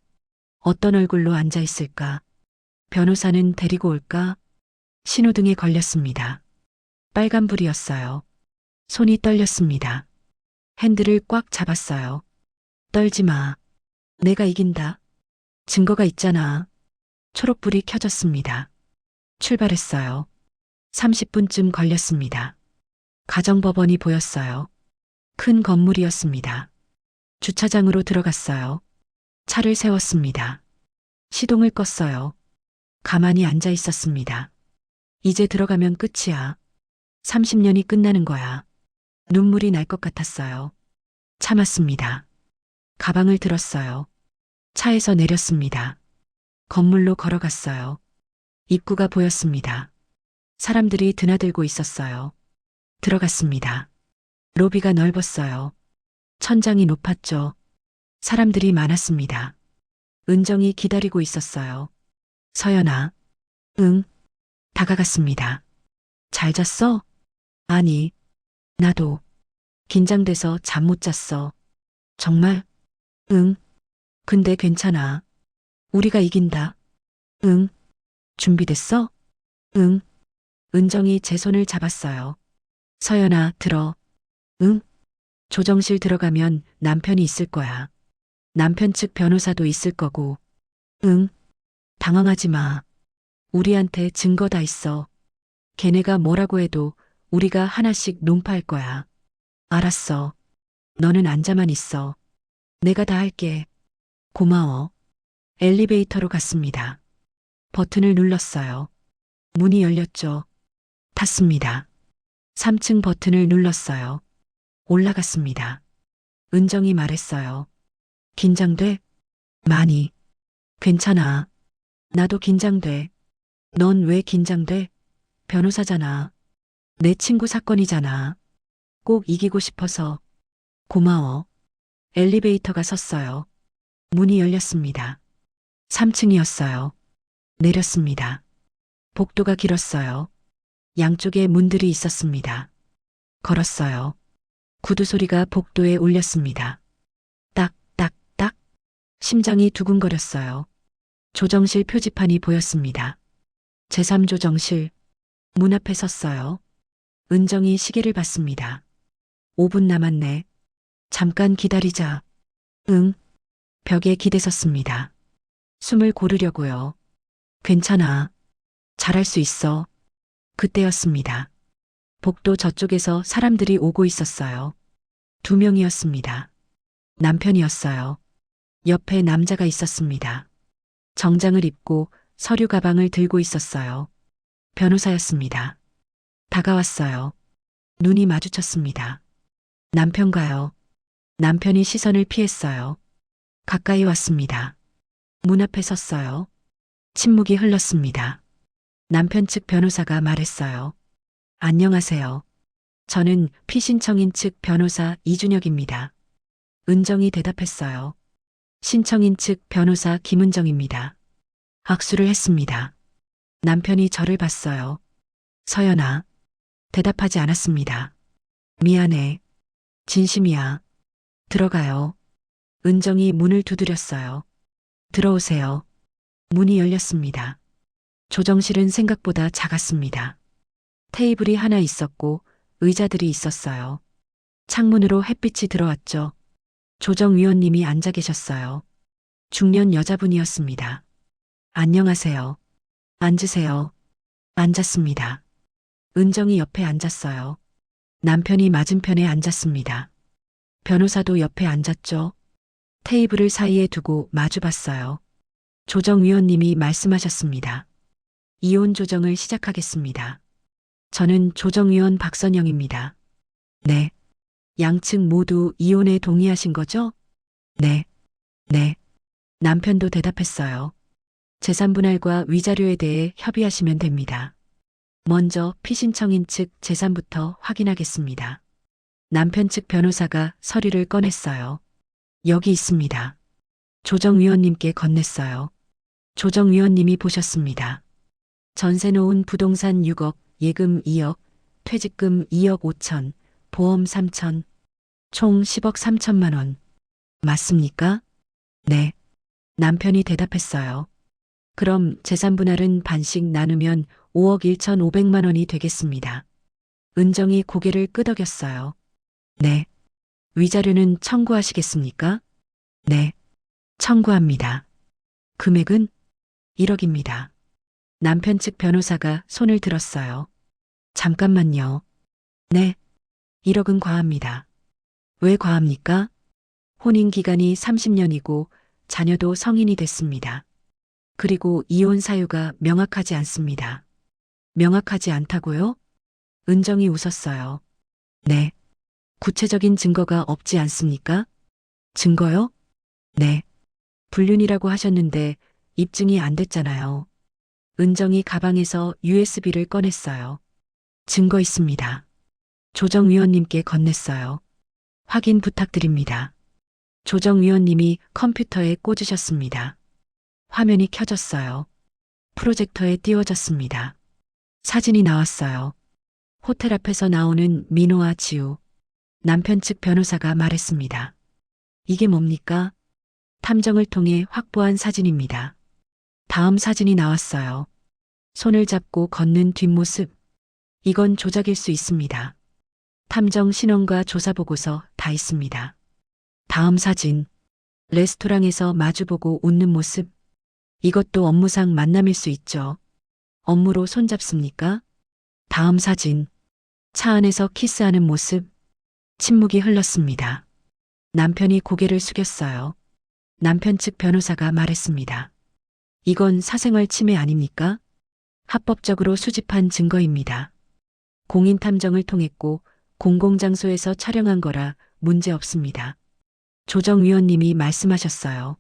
어떤 얼굴로 앉아 있을까? 변호사는 데리고 올까? 신호등에 걸렸습니다. 빨간불이었어요. 손이 떨렸습니다. 핸들을 꽉 잡았어요. 떨지 마. 내가 이긴다. 증거가 있잖아. 초록불이 켜졌습니다. 출발했어요. 30분쯤 걸렸습니다. 가정법원이 보였어요. 큰 건물이었습니다. 주차장으로 들어갔어요. 차를 세웠습니다. 시동을 껐어요. 가만히 앉아 있었습니다. 이제 들어가면 끝이야. 30년이 끝나는 거야. 눈물이 날 것 같았어요. 참았습니다. 가방을 들었어요. 차에서 내렸습니다. 건물로 걸어갔어요. 입구가 보였습니다. 사람들이 드나들고 있었어요. 들어갔습니다. 로비가 넓었어요. 천장이 높았죠. 사람들이 많았습니다. 은정이 기다리고 있었어요. 서연아. 응. 다가갔습니다. 잘 잤어? 아니. 나도. 긴장돼서 잠 못 잤어. 정말? 응. 근데 괜찮아. 우리가 이긴다. 응. 준비됐어? 응. 은정이 제 손을 잡았어요. 서연아, 들어. 응? 조정실 들어가면 남편이 있을 거야. 남편 측 변호사도 있을 거고. 응? 당황하지 마. 우리한테 증거 다 있어. 걔네가 뭐라고 해도 우리가 하나씩 논파할 거야. 알았어. 너는 앉아만 있어. 내가 다 할게. 고마워. 엘리베이터로 갔습니다. 버튼을 눌렀어요. 문이 열렸죠. 탔습니다. 3층 버튼을 눌렀어요. 올라갔습니다. 은정이 말했어요. 긴장돼? 많이. 괜찮아. 나도 긴장돼. 넌 왜 긴장돼? 변호사잖아. 내 친구 사건이잖아. 꼭 이기고 싶어서. 고마워. 엘리베이터가 섰어요. 문이 열렸습니다. 3층이었어요. 내렸습니다. 복도가 길었어요. 양쪽에 문들이 있었습니다. 걸었어요. 구두 소리가 복도에 울렸습니다. 딱, 딱, 딱. 심장이 두근거렸어요. 조정실 표지판이 보였습니다. 제3조정실. 문 앞에 섰어요. 은정이 시계를 봤습니다. 5분 남았네. 잠깐 기다리자. 응. 벽에 기대섰습니다. 숨을 고르려고요. 괜찮아. 잘할 수 있어. 그때였습니다. 복도 저쪽에서 사람들이 오고 있었어요. 2명이었습니다. 남편이었어요. 옆에 남자가 있었습니다. 정장을 입고 서류 가방을 들고 있었어요. 변호사였습니다. 다가왔어요. 눈이 마주쳤습니다. 남편가요. 남편이 시선을 피했어요. 가까이 왔습니다. 문 앞에 섰어요. 침묵이 흘렀습니다. 남편 측 변호사가 말했어요. 안녕하세요. 저는 피신청인 측 변호사 이준혁입니다. 은정이 대답했어요. 신청인 측 변호사 김은정입니다. 악수를 했습니다. 남편이 저를 봤어요. 서연아. 대답하지 않았습니다. 미안해. 진심이야. 들어가요. 은정이 문을 두드렸어요. 들어오세요. 문이 열렸습니다. 조정실은 생각보다 작았습니다. 테이블이 하나 있었고 의자들이 있었어요. 창문으로 햇빛이 들어왔죠. 조정위원님이 앉아 계셨어요. 중년 여자분이었습니다. 안녕하세요. 앉으세요. 앉았습니다. 은정이 옆에 앉았어요. 남편이 맞은편에 앉았습니다. 변호사도 옆에 앉았죠. 테이블을 사이에 두고 마주 봤어요. 조정위원님이 말씀하셨습니다. 이혼 조정을 시작하겠습니다. 저는 조정위원 박선영입니다. 네. 양측 모두 이혼에 동의하신 거죠? 네. 네. 남편도 대답했어요. 재산분할과 위자료에 대해 협의하시면 됩니다. 먼저 피신청인 측 재산부터 확인하겠습니다. 남편 측 변호사가 서류를 꺼냈어요. 여기 있습니다. 조정위원님께 건넸어요. 조정위원님이 보셨습니다. 전세 놓은 부동산 6억, 예금 2억, 퇴직금 2억 5천, 보험 3천, 총 10억 3천만 원. 맞습니까? 네. 남편이 대답했어요. 그럼 재산 분할은 반씩 나누면 5억 1,500만 원이 되겠습니다. 은정이 고개를 끄덕였어요. 네. 위자료는 청구하시겠습니까? 네. 청구합니다. 금액은 1억입니다. 남편 측 변호사가 손을 들었어요. 잠깐만요. 네. 1억은 과합니다. 왜 과합니까? 혼인 기간이 30년이고 자녀도 성인이 됐습니다. 그리고 이혼 사유가 명확하지 않습니다. 명확하지 않다고요? 은정이 웃었어요. 네. 구체적인 증거가 없지 않습니까? 증거요? 네. 불륜이라고 하셨는데 입증이 안 됐잖아요. 은정이 가방에서 USB를 꺼냈어요. 증거 있습니다. 조정위원님께 건넸어요. 확인 부탁드립니다. 조정위원님이 컴퓨터에 꽂으셨습니다. 화면이 켜졌어요. 프로젝터에 띄워졌습니다. 사진이 나왔어요. 호텔 앞에서 나오는 민호와 지우. 남편 측 변호사가 말했습니다. 이게 뭡니까? 탐정을 통해 확보한 사진입니다. 다음 사진이 나왔어요. 손을 잡고 걷는 뒷모습. 이건 조작일 수 있습니다. 탐정 신원과 조사 보고서 다 있습니다. 다음 사진. 레스토랑에서 마주보고 웃는 모습. 이것도 업무상 만남일 수 있죠. 업무로 손잡습니까? 다음 사진. 차 안에서 키스하는 모습. 침묵이 흘렀습니다. 남편이 고개를 숙였어요. 남편 측 변호사가 말했습니다. 이건 사생활 침해 아닙니까? 합법적으로 수집한 증거입니다. 공인탐정을 통했고 공공장소에서 촬영한 거라 문제 없습니다. 조정위원님이 말씀하셨어요.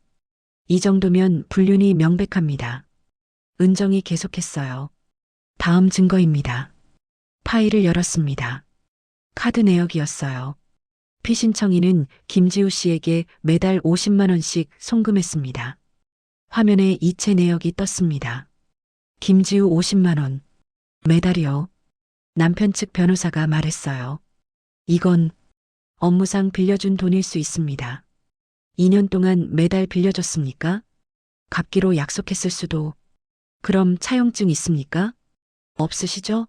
이 정도면 불륜이 명백합니다. 은정이 계속했어요. 다음 증거입니다. 파일을 열었습니다. 카드 내역이었어요. 피신청인은 김지우 씨에게 매달 50만 원씩 송금했습니다. 화면에 이체 내역이 떴습니다. 김지우 50만 원. 매달이요. 남편 측 변호사가 말했어요. 이건 업무상 빌려준 돈일 수 있습니다. 2년 동안 매달 빌려줬습니까? 갚기로 약속했을 수도. 그럼 차용증 있습니까? 없으시죠?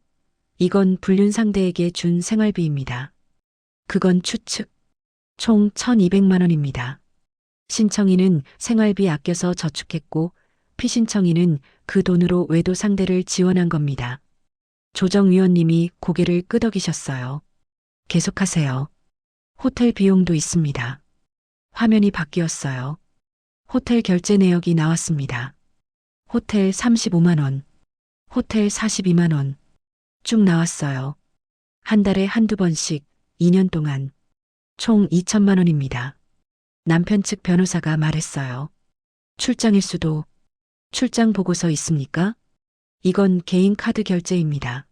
이건 불륜 상대에게 준 생활비입니다. 그건 추측. 총 1,200만 원입니다. 신청인은 생활비 아껴서 저축했고 피신청인은 그 돈으로 외도 상대를 지원한 겁니다. 조정위원님이 고개를 끄덕이셨어요. 계속하세요. 호텔 비용도 있습니다. 화면이 바뀌었어요. 호텔 결제 내역이 나왔습니다. 호텔 35만 원, 호텔 42만 원 쭉 나왔어요. 한 달에 한두 번씩 2년 동안 총 2천만 원입니다. 남편 측 변호사가 말했어요. 출장일 수도. 출장 보고서 있습니까? 이건 개인 카드 결제입니다.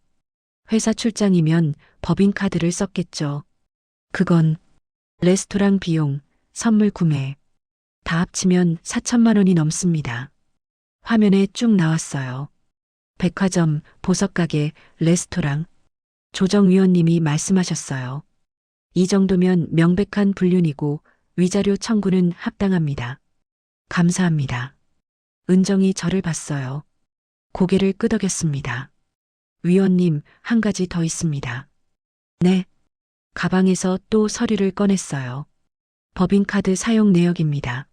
회사 출장이면 법인 카드를 썼겠죠. 그건 레스토랑 비용, 선물 구매 다 합치면 4천만 원이 넘습니다. 화면에 쭉 나왔어요. 백화점, 보석가게, 레스토랑. 조정위원님이 말씀하셨어요. 이 정도면 명백한 불륜이고 위자료 청구는 합당합니다. 감사합니다. 은정이 저를 봤어요. 고개를 끄덕였습니다. 위원님, 한 가지 더 있습니다. 네. 가방에서 또 서류를 꺼냈어요. 법인카드 사용 내역입니다.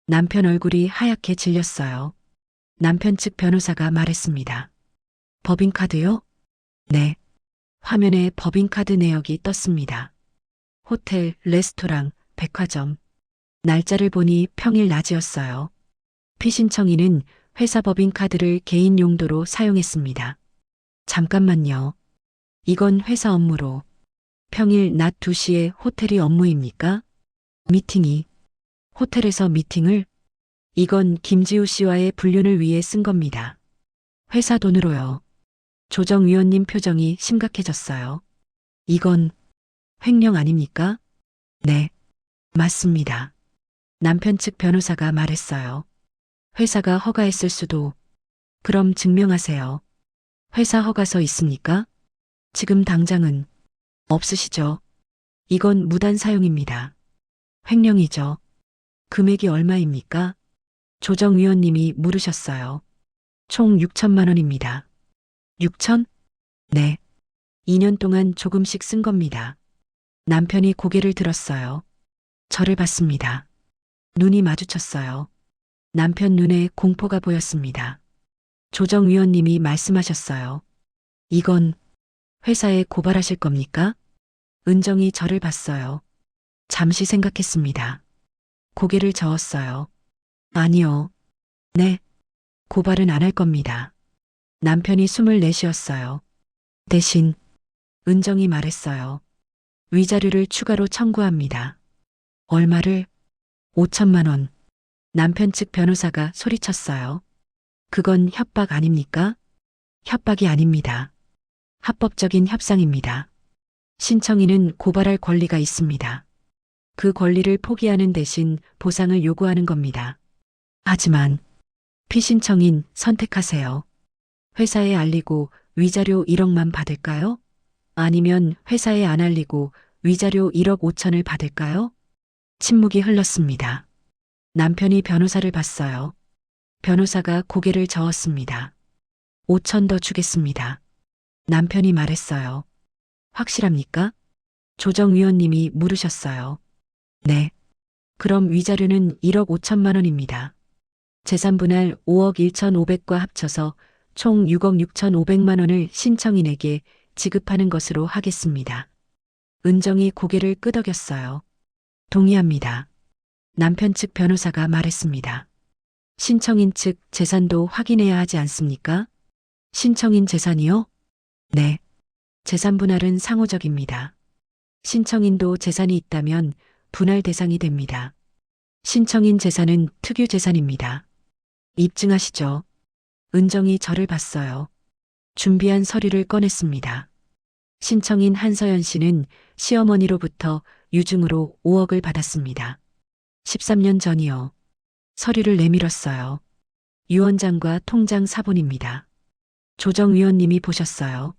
남편 얼굴이 하얗게 질렸어요. 남편 측 변호사가 말했습니다. 법인카드요? 네. 화면에 법인카드 내역이 떴습니다. 호텔, 레스토랑, 백화점. 날짜를 보니 평일 낮이었어요. 피신청인은 회사 법인카드를 개인 용도로 사용했습니다. 잠깐만요. 이건 회사 업무로. 평일 낮 2시에 호텔이 업무입니까? 미팅이. 호텔에서 미팅을? 이건 김지우 씨와의 불륜을 위해 쓴 겁니다. 회사 돈으로요. 조정위원님 표정이 심각해졌어요. 이건 횡령 아닙니까? 네, 맞습니다. 남편 측 변호사가 말했어요. 회사가 허가했을 수도. 그럼 증명하세요. 회사 허가서 있습니까? 지금 당장은 없으시죠? 이건 무단 사용입니다. 횡령이죠. 금액이 얼마입니까? 조정위원님이 물으셨어요. 총 6천만 원입니다. 6천? 네. 2년 동안 조금씩 쓴 겁니다. 남편이 고개를 들었어요. 저를 봤습니다. 눈이 마주쳤어요. 남편 눈에 공포가 보였습니다. 조정위원님이 말씀하셨어요. 이건 회사에 고발하실 겁니까? 은정이 저를 봤어요. 잠시 생각했습니다. 고개를 저었어요. 아니요. 네. 고발은 안 할 겁니다. 남편이 숨을 내쉬었어요. 대신 은정이 말했어요. 위자료를 추가로 청구합니다. 얼마를? 5천만 원. 남편 측 변호사가 소리쳤어요. 그건 협박 아닙니까? 협박이 아닙니다. 합법적인 협상입니다. 신청인은 고발할 권리가 있습니다. 그 권리를 포기하는 대신 보상을 요구하는 겁니다. 하지만 피신청인 선택하세요. 회사에 알리고 위자료 1억만 받을까요? 아니면 회사에 안 알리고 위자료 1억 5천을 받을까요? 침묵이 흘렀습니다. 남편이 변호사를 봤어요. 변호사가 고개를 저었습니다. 5천 더 주겠습니다. 남편이 말했어요. 확실합니까? 조정위원님이 물으셨어요. 네. 그럼 위자료는 1억 5천만 원입니다. 재산분할 5억 1,500과 합쳐서 총 6억 6,500만 원을 신청인에게 지급하는 것으로 하겠습니다. 은정이 고개를 끄덕였어요. 동의합니다. 남편 측 변호사가 말했습니다. 신청인 측 재산도 확인해야 하지 않습니까? 신청인 재산이요? 네. 재산 분할은 상호적입니다. 신청인도 재산이 있다면 분할 대상이 됩니다. 신청인 재산은 특유 재산입니다. 입증하시죠. 은정이 저를 봤어요. 준비한 서류를 꺼냈습니다. 신청인 한서연 씨는 시어머니로부터 유증으로 5억을 받았습니다. 13년 전이요. 서류를 내밀었어요. 유언장과 통장 사본입니다. 조정위원님이 보셨어요.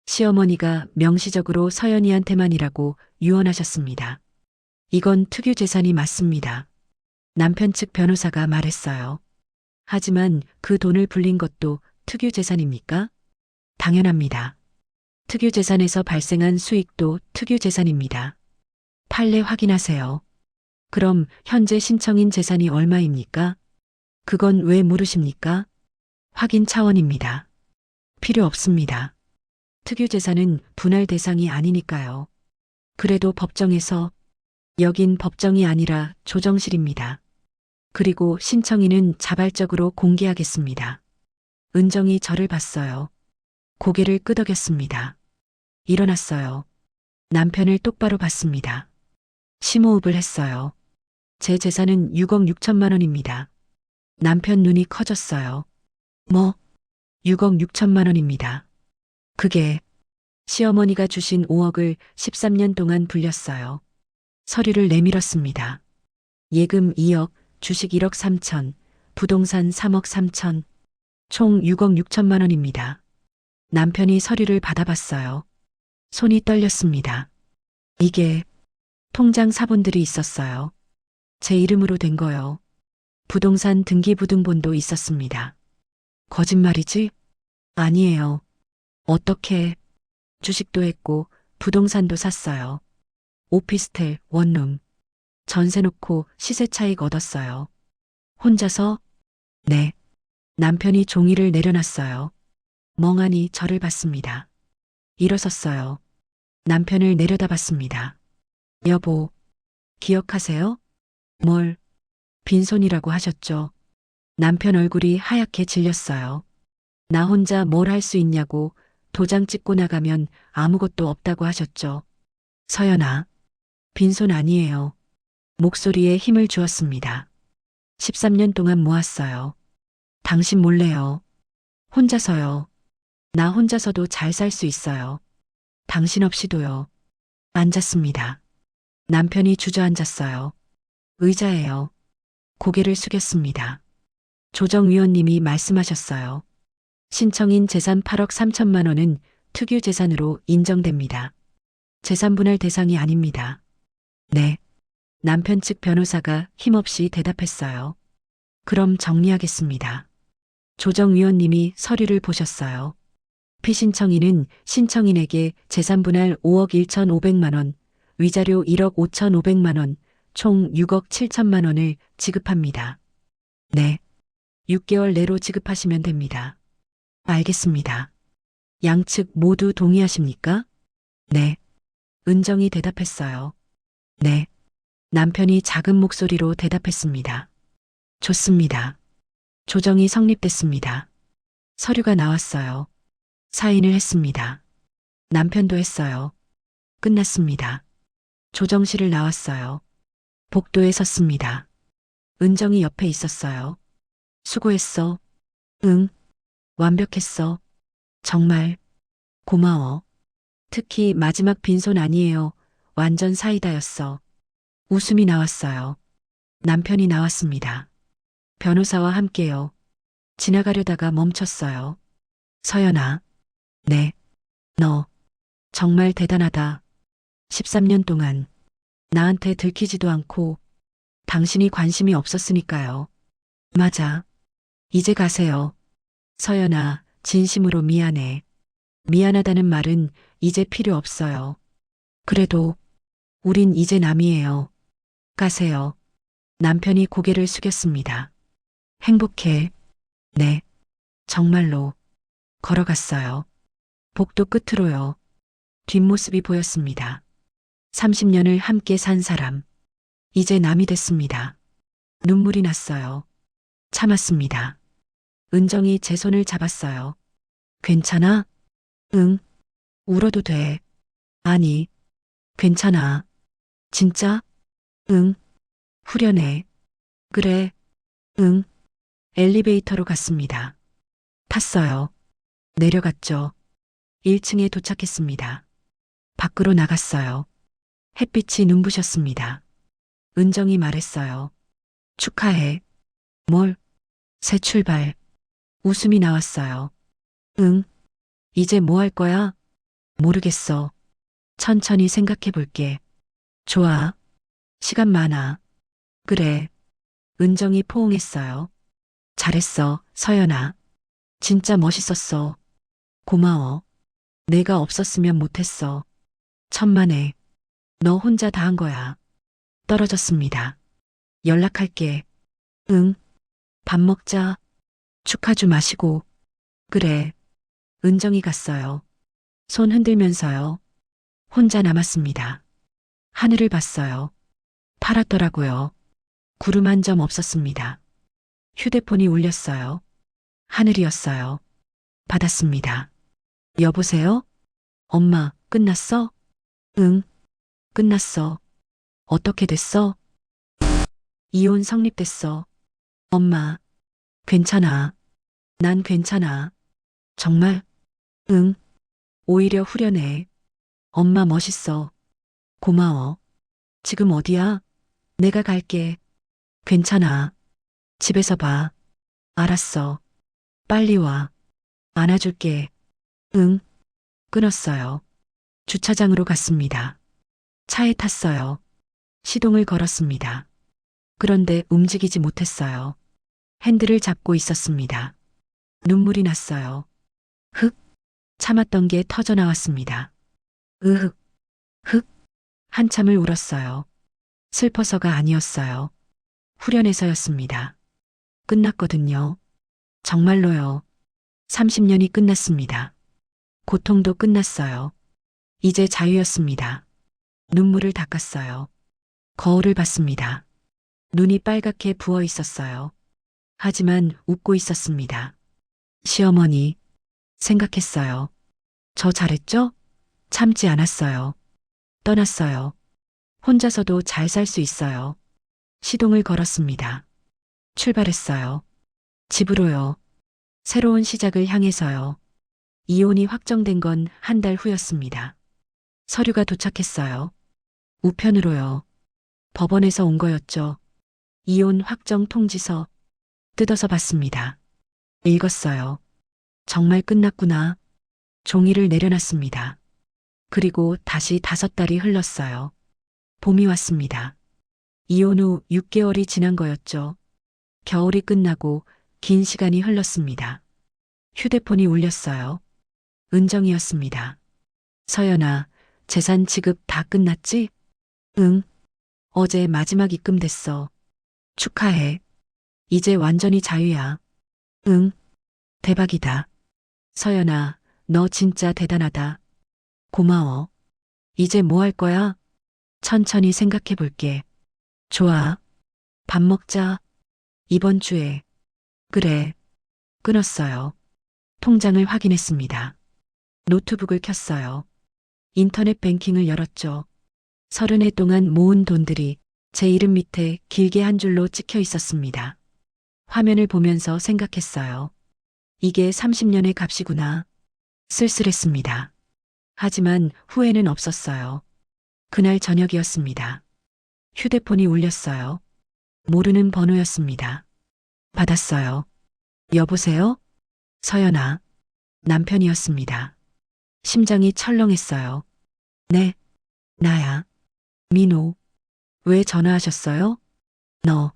시어머니가 명시적으로 서연이한테만이라고 유언하셨습니다. 이건 특유 재산이 맞습니다. 남편 측 변호사가 말했어요. 하지만 그 돈을 불린 것도 특유 재산입니까? 당연합니다. 특유 재산에서 발생한 수익도 특유 재산입니다. 판례 확인하세요. 그럼 현재 신청인 재산이 얼마입니까? 그건 왜 물으십니까? 확인 차원입니다. 필요 없습니다. 특유 재산은 분할 대상이 아니니까요. 그래도 법정에서 여긴 법정이 아니라 조정실입니다. 그리고 신청인은 자발적으로 공개하겠습니다. 은정이 저를 봤어요. 고개를 끄덕였습니다. 일어났어요. 남편을 똑바로 봤습니다. 심호흡을 했어요. 제 재산은 6억 6천만 원입니다. 남편 눈이 커졌어요. 뭐? 6억 6천만 원입니다. 그게 시어머니가 주신 5억을 13년 동안 불렸어요. 서류를 내밀었습니다. 예금 2억, 주식 1억 3천, 부동산 3억 3천, 총 6억 6천만 원입니다. 남편이 서류를 받아봤어요. 손이 떨렸습니다. 이게 통장 사본들이 있었어요. 제 이름으로 된 거요. 부동산 등기부등본도 있었습니다. 거짓말이지? 아니에요. 어떻게? 주식도 했고 부동산도 샀어요. 오피스텔, 원룸. 전세 놓고 시세 차익 얻었어요. 혼자서? 네. 남편이 종이를 내려놨어요. 멍하니 저를 봤습니다. 일어섰어요. 남편을 내려다봤습니다. 여보, 기억하세요? 뭘? 빈손이라고 하셨죠? 남편 얼굴이 하얗게 질렸어요. 나 혼자 뭘 할 수 있냐고 도장 찍고 나가면 아무것도 없다고 하셨죠? 서연아, 빈손 아니에요. 목소리에 힘을 주었습니다. 13년 동안 모았어요. 당신 몰래요. 혼자서요. 나 혼자서도 잘 살 수 있어요. 당신 없이도요. 앉았습니다. 남편이 주저앉았어요. 의자예요. 고개를 숙였습니다. 조정위원님이 말씀하셨어요. 신청인 재산 8억 3천만 원은 특유 재산으로 인정됩니다. 재산 분할 대상이 아닙니다. 네. 남편 측 변호사가 힘없이 대답했어요. 그럼 정리하겠습니다. 조정위원님이 서류를 보셨어요. 피신청인은 신청인에게 재산 분할 5억 1천5백만 원, 위자료 1억 5천5백만 원, 총 6억 7천만 원을 지급합니다. 네. 6개월 내로 지급하시면 됩니다. 알겠습니다. 양측 모두 동의하십니까? 네. 은정이 대답했어요. 네. 남편이 작은 목소리로 대답했습니다. 좋습니다. 조정이 성립됐습니다. 서류가 나왔어요. 사인을 했습니다. 남편도 했어요. 끝났습니다. 조정실을 나왔어요. 복도에 섰습니다. 은정이 옆에 있었어요. 수고했어. 응. 완벽했어. 정말. 고마워. 특히 마지막 빈손 아니에요. 완전 사이다였어. 웃음이 나왔어요. 남편이 나왔습니다. 변호사와 함께요. 지나가려다가 멈췄어요. 서연아. 네. 너. 정말 대단하다. 13년 동안 나한테 들키지도 않고 당신이 관심이 없었으니까요. 맞아. 이제 가세요. 서연아, 진심으로 미안해. 미안하다는 말은 이제 필요 없어요. 그래도 우린 이제 남이에요. 가세요. 남편이 고개를 숙였습니다. 행복해. 네. 정말로. 걸어갔어요. 복도 끝으로요. 뒷모습이 보였습니다. 30년을 함께 산 사람. 이제 남이 됐습니다. 눈물이 났어요. 참았습니다. 은정이 제 손을 잡았어요. 괜찮아? 응. 울어도 돼. 아니. 괜찮아. 진짜? 응. 후련해. 그래. 응. 엘리베이터로 갔습니다. 탔어요. 내려갔죠. 1층에 도착했습니다. 밖으로 나갔어요. 햇빛이 눈부셨습니다. 은정이 말했어요. 축하해. 뭘? 새 출발. 웃음이 나왔어요. 응. 이제 뭐 할 거야? 모르겠어. 천천히 생각해 볼게. 좋아. 시간 많아. 그래. 은정이 포옹했어요. 잘했어, 서연아. 진짜 멋있었어. 고마워. 내가 없었으면 못했어. 천만에. 너 혼자 다 한 거야. 떨어졌습니다. 연락할게. 응. 밥 먹자. 축하 좀 마시고. 그래. 은정이 갔어요. 손 흔들면서요. 혼자 남았습니다. 하늘을 봤어요. 파랗더라고요. 구름 한 점 없었습니다. 휴대폰이 울렸어요. 하늘이었어요. 받았습니다. 여보세요? 엄마, 끝났어? 응, 끝났어. 어떻게 됐어? 이혼 성립됐어. 엄마, 괜찮아. 난 괜찮아. 정말? 응, 오히려 후련해. 엄마 멋있어. 고마워. 지금 어디야? 내가 갈게. 괜찮아. 집에서 봐. 알았어. 빨리 와. 안아줄게. 응. 끊었어요. 주차장으로 갔습니다. 차에 탔어요. 시동을 걸었습니다. 그런데 움직이지 못했어요. 핸들을 잡고 있었습니다. 눈물이 났어요. 흑. 참았던 게 터져 나왔습니다. 으흑. 흑. 한참을 울었어요. 슬퍼서가 아니었어요. 후련해서였습니다. 끝났거든요. 정말로요. 30년이 끝났습니다. 고통도 끝났어요. 이제 자유였습니다. 눈물을 닦았어요. 거울을 봤습니다. 눈이 빨갛게 부어 있었어요. 하지만 웃고 있었습니다. 시어머니, 생각했어요. 저 잘했죠? 참지 않았어요. 떠났어요. 혼자서도 잘 살 수 있어요. 시동을 걸었습니다. 출발했어요. 집으로요. 새로운 시작을 향해서요. 이혼이 확정된 건 한 달 후였습니다. 서류가 도착했어요. 우편으로요. 법원에서 온 거였죠. 이혼 확정 통지서. 뜯어서 봤습니다. 읽었어요. 정말 끝났구나. 종이를 내려놨습니다. 그리고 다시 5달이 흘렀어요. 봄이 왔습니다. 이혼 후 6개월이 지난 거였죠. 겨울이 끝나고 긴 시간이 흘렀습니다. 휴대폰이 울렸어요. 은정이었습니다. 서연아, 재산 지급 다 끝났지? 응. 어제 마지막 입금됐어. 축하해. 이제 완전히 자유야. 응. 대박이다. 서연아, 너 진짜 대단하다. 고마워. 이제 뭐 할 거야? 천천히 생각해 볼게. 좋아. 밥 먹자. 이번 주에. 그래. 끊었어요. 통장을 확인했습니다. 노트북을 켰어요. 인터넷 뱅킹을 열었죠. 30해 동안 모은 돈들이 제 이름 밑에 길게 한 줄로 찍혀 있었습니다. 화면을 보면서 생각했어요. 이게 30년의 값이구나. 쓸쓸했습니다. 하지만 후회는 없었어요. 그날 저녁이었습니다. 휴대폰이 울렸어요. 모르는 번호였습니다. 받았어요. 여보세요? 서연아. 남편이었습니다. 심장이 철렁했어요. 네, 나야. 민호. 왜 전화하셨어요? 너,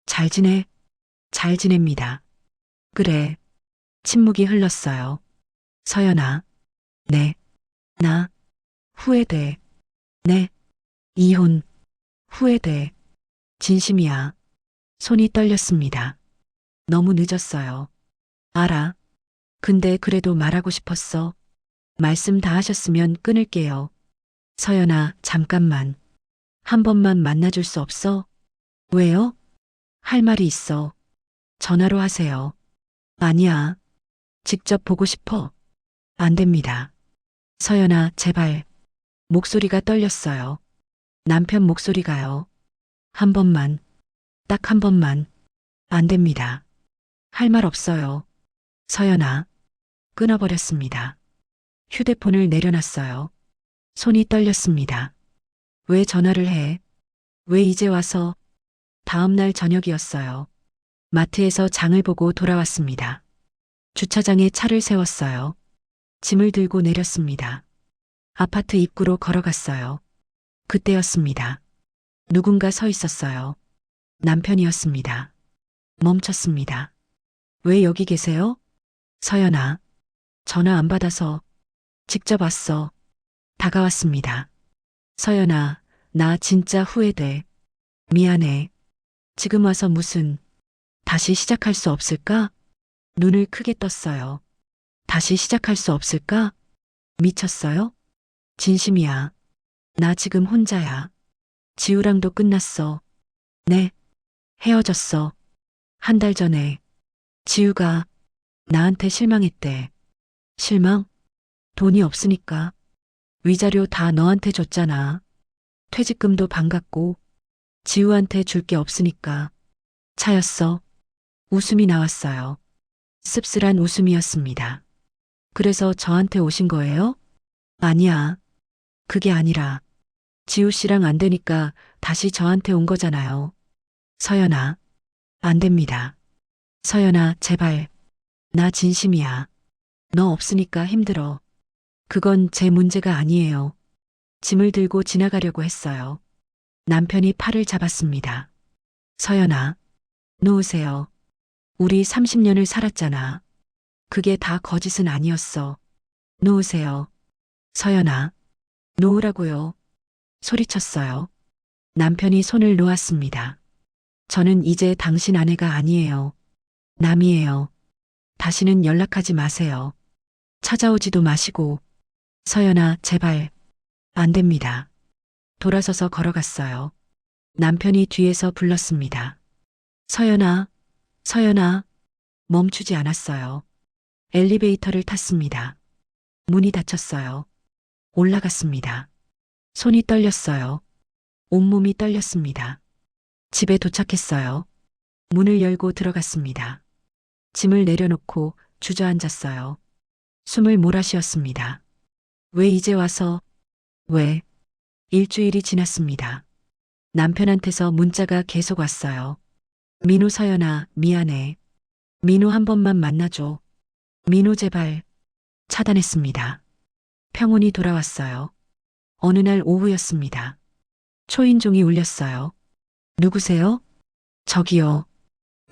잘 지내? 잘 지냅니다. 그래. 침묵이 흘렀어요. 서연아. 네. 나. 후회돼. 네. 이혼. 후회돼. 진심이야. 손이 떨렸습니다. 너무 늦었어요. 알아. 근데 그래도 말하고 싶었어. 말씀 다 하셨으면 끊을게요. 서연아, 잠깐만. 한 번만 만나줄 수 없어? 왜요? 할 말이 있어. 전화로 하세요. 아니야. 직접 보고 싶어. 안 됩니다. 서연아, 제발. 목소리가 떨렸어요. 남편 목소리가요. 한 번만. 딱 한 번만. 안 됩니다. 할 말 없어요. 서연아. 끊어버렸습니다. 휴대폰을 내려놨어요. 손이 떨렸습니다. 왜 전화를 해? 왜 이제 와서? 다음 날 저녁이었어요. 마트에서 장을 보고 돌아왔습니다. 주차장에 차를 세웠어요. 짐을 들고 내렸습니다. 아파트 입구로 걸어갔어요. 그때였습니다. 누군가 서 있었어요. 남편이었습니다. 멈췄습니다. 왜 여기 계세요? 서연아. 전화 안 받아서 직접 왔어. 다가왔습니다. 서연아, 나 진짜 후회돼. 미안해. 지금 와서 무슨, 다시 시작할 수 없을까? 눈을 크게 떴어요. 다시 시작할 수 없을까? 미쳤어요? 진심이야. 나 지금 혼자야. 지우랑도 끝났어. 네, 헤어졌어. 한 달 전에. 지우가 나한테 실망했대. 실망? 돈이 없으니까. 위자료 다 너한테 줬잖아. 퇴직금도 반 갚고 지우한테 줄 게 없으니까. 차였어. 웃음이 나왔어요. 씁쓸한 웃음이었습니다. 그래서 저한테 오신 거예요? 아니야. 그게 아니라 지우 씨랑 안 되니까 다시 저한테 온 거잖아요. 서연아, 안 됩니다. 서연아, 제발. 나 진심이야. 너 없으니까 힘들어. 그건 제 문제가 아니에요. 짐을 들고 지나가려고 했어요. 남편이 팔을 잡았습니다. 서연아, 놓으세요. 우리 30년을 살았잖아. 그게 다 거짓은 아니었어. 놓으세요. 서연아, 놓으라고요. 소리쳤어요. 남편이 손을 놓았습니다. 저는 이제 당신 아내가 아니에요. 남이에요. 다시는 연락하지 마세요. 찾아오지도 마시고. 서연아, 제발. 안 됩니다. 돌아서서 걸어갔어요. 남편이 뒤에서 불렀습니다. 서연아, 서연아. 멈추지 않았어요. 엘리베이터를 탔습니다. 문이 닫혔어요. 올라갔습니다. 손이 떨렸어요. 온몸이 떨렸습니다. 집에 도착했어요. 문을 열고 들어갔습니다. 짐을 내려놓고 주저앉았어요. 숨을 몰아쉬었습니다. 왜 이제 와서, 왜? 일주일이 지났습니다. 남편한테서 문자가 계속 왔어요. 민호 서연아, 미안해. 민호 한 번만 만나줘. 민호 제발. 차단했습니다. 평온이 돌아왔어요. 어느 날 오후였습니다. 초인종이 울렸어요. 누구세요? 저기요.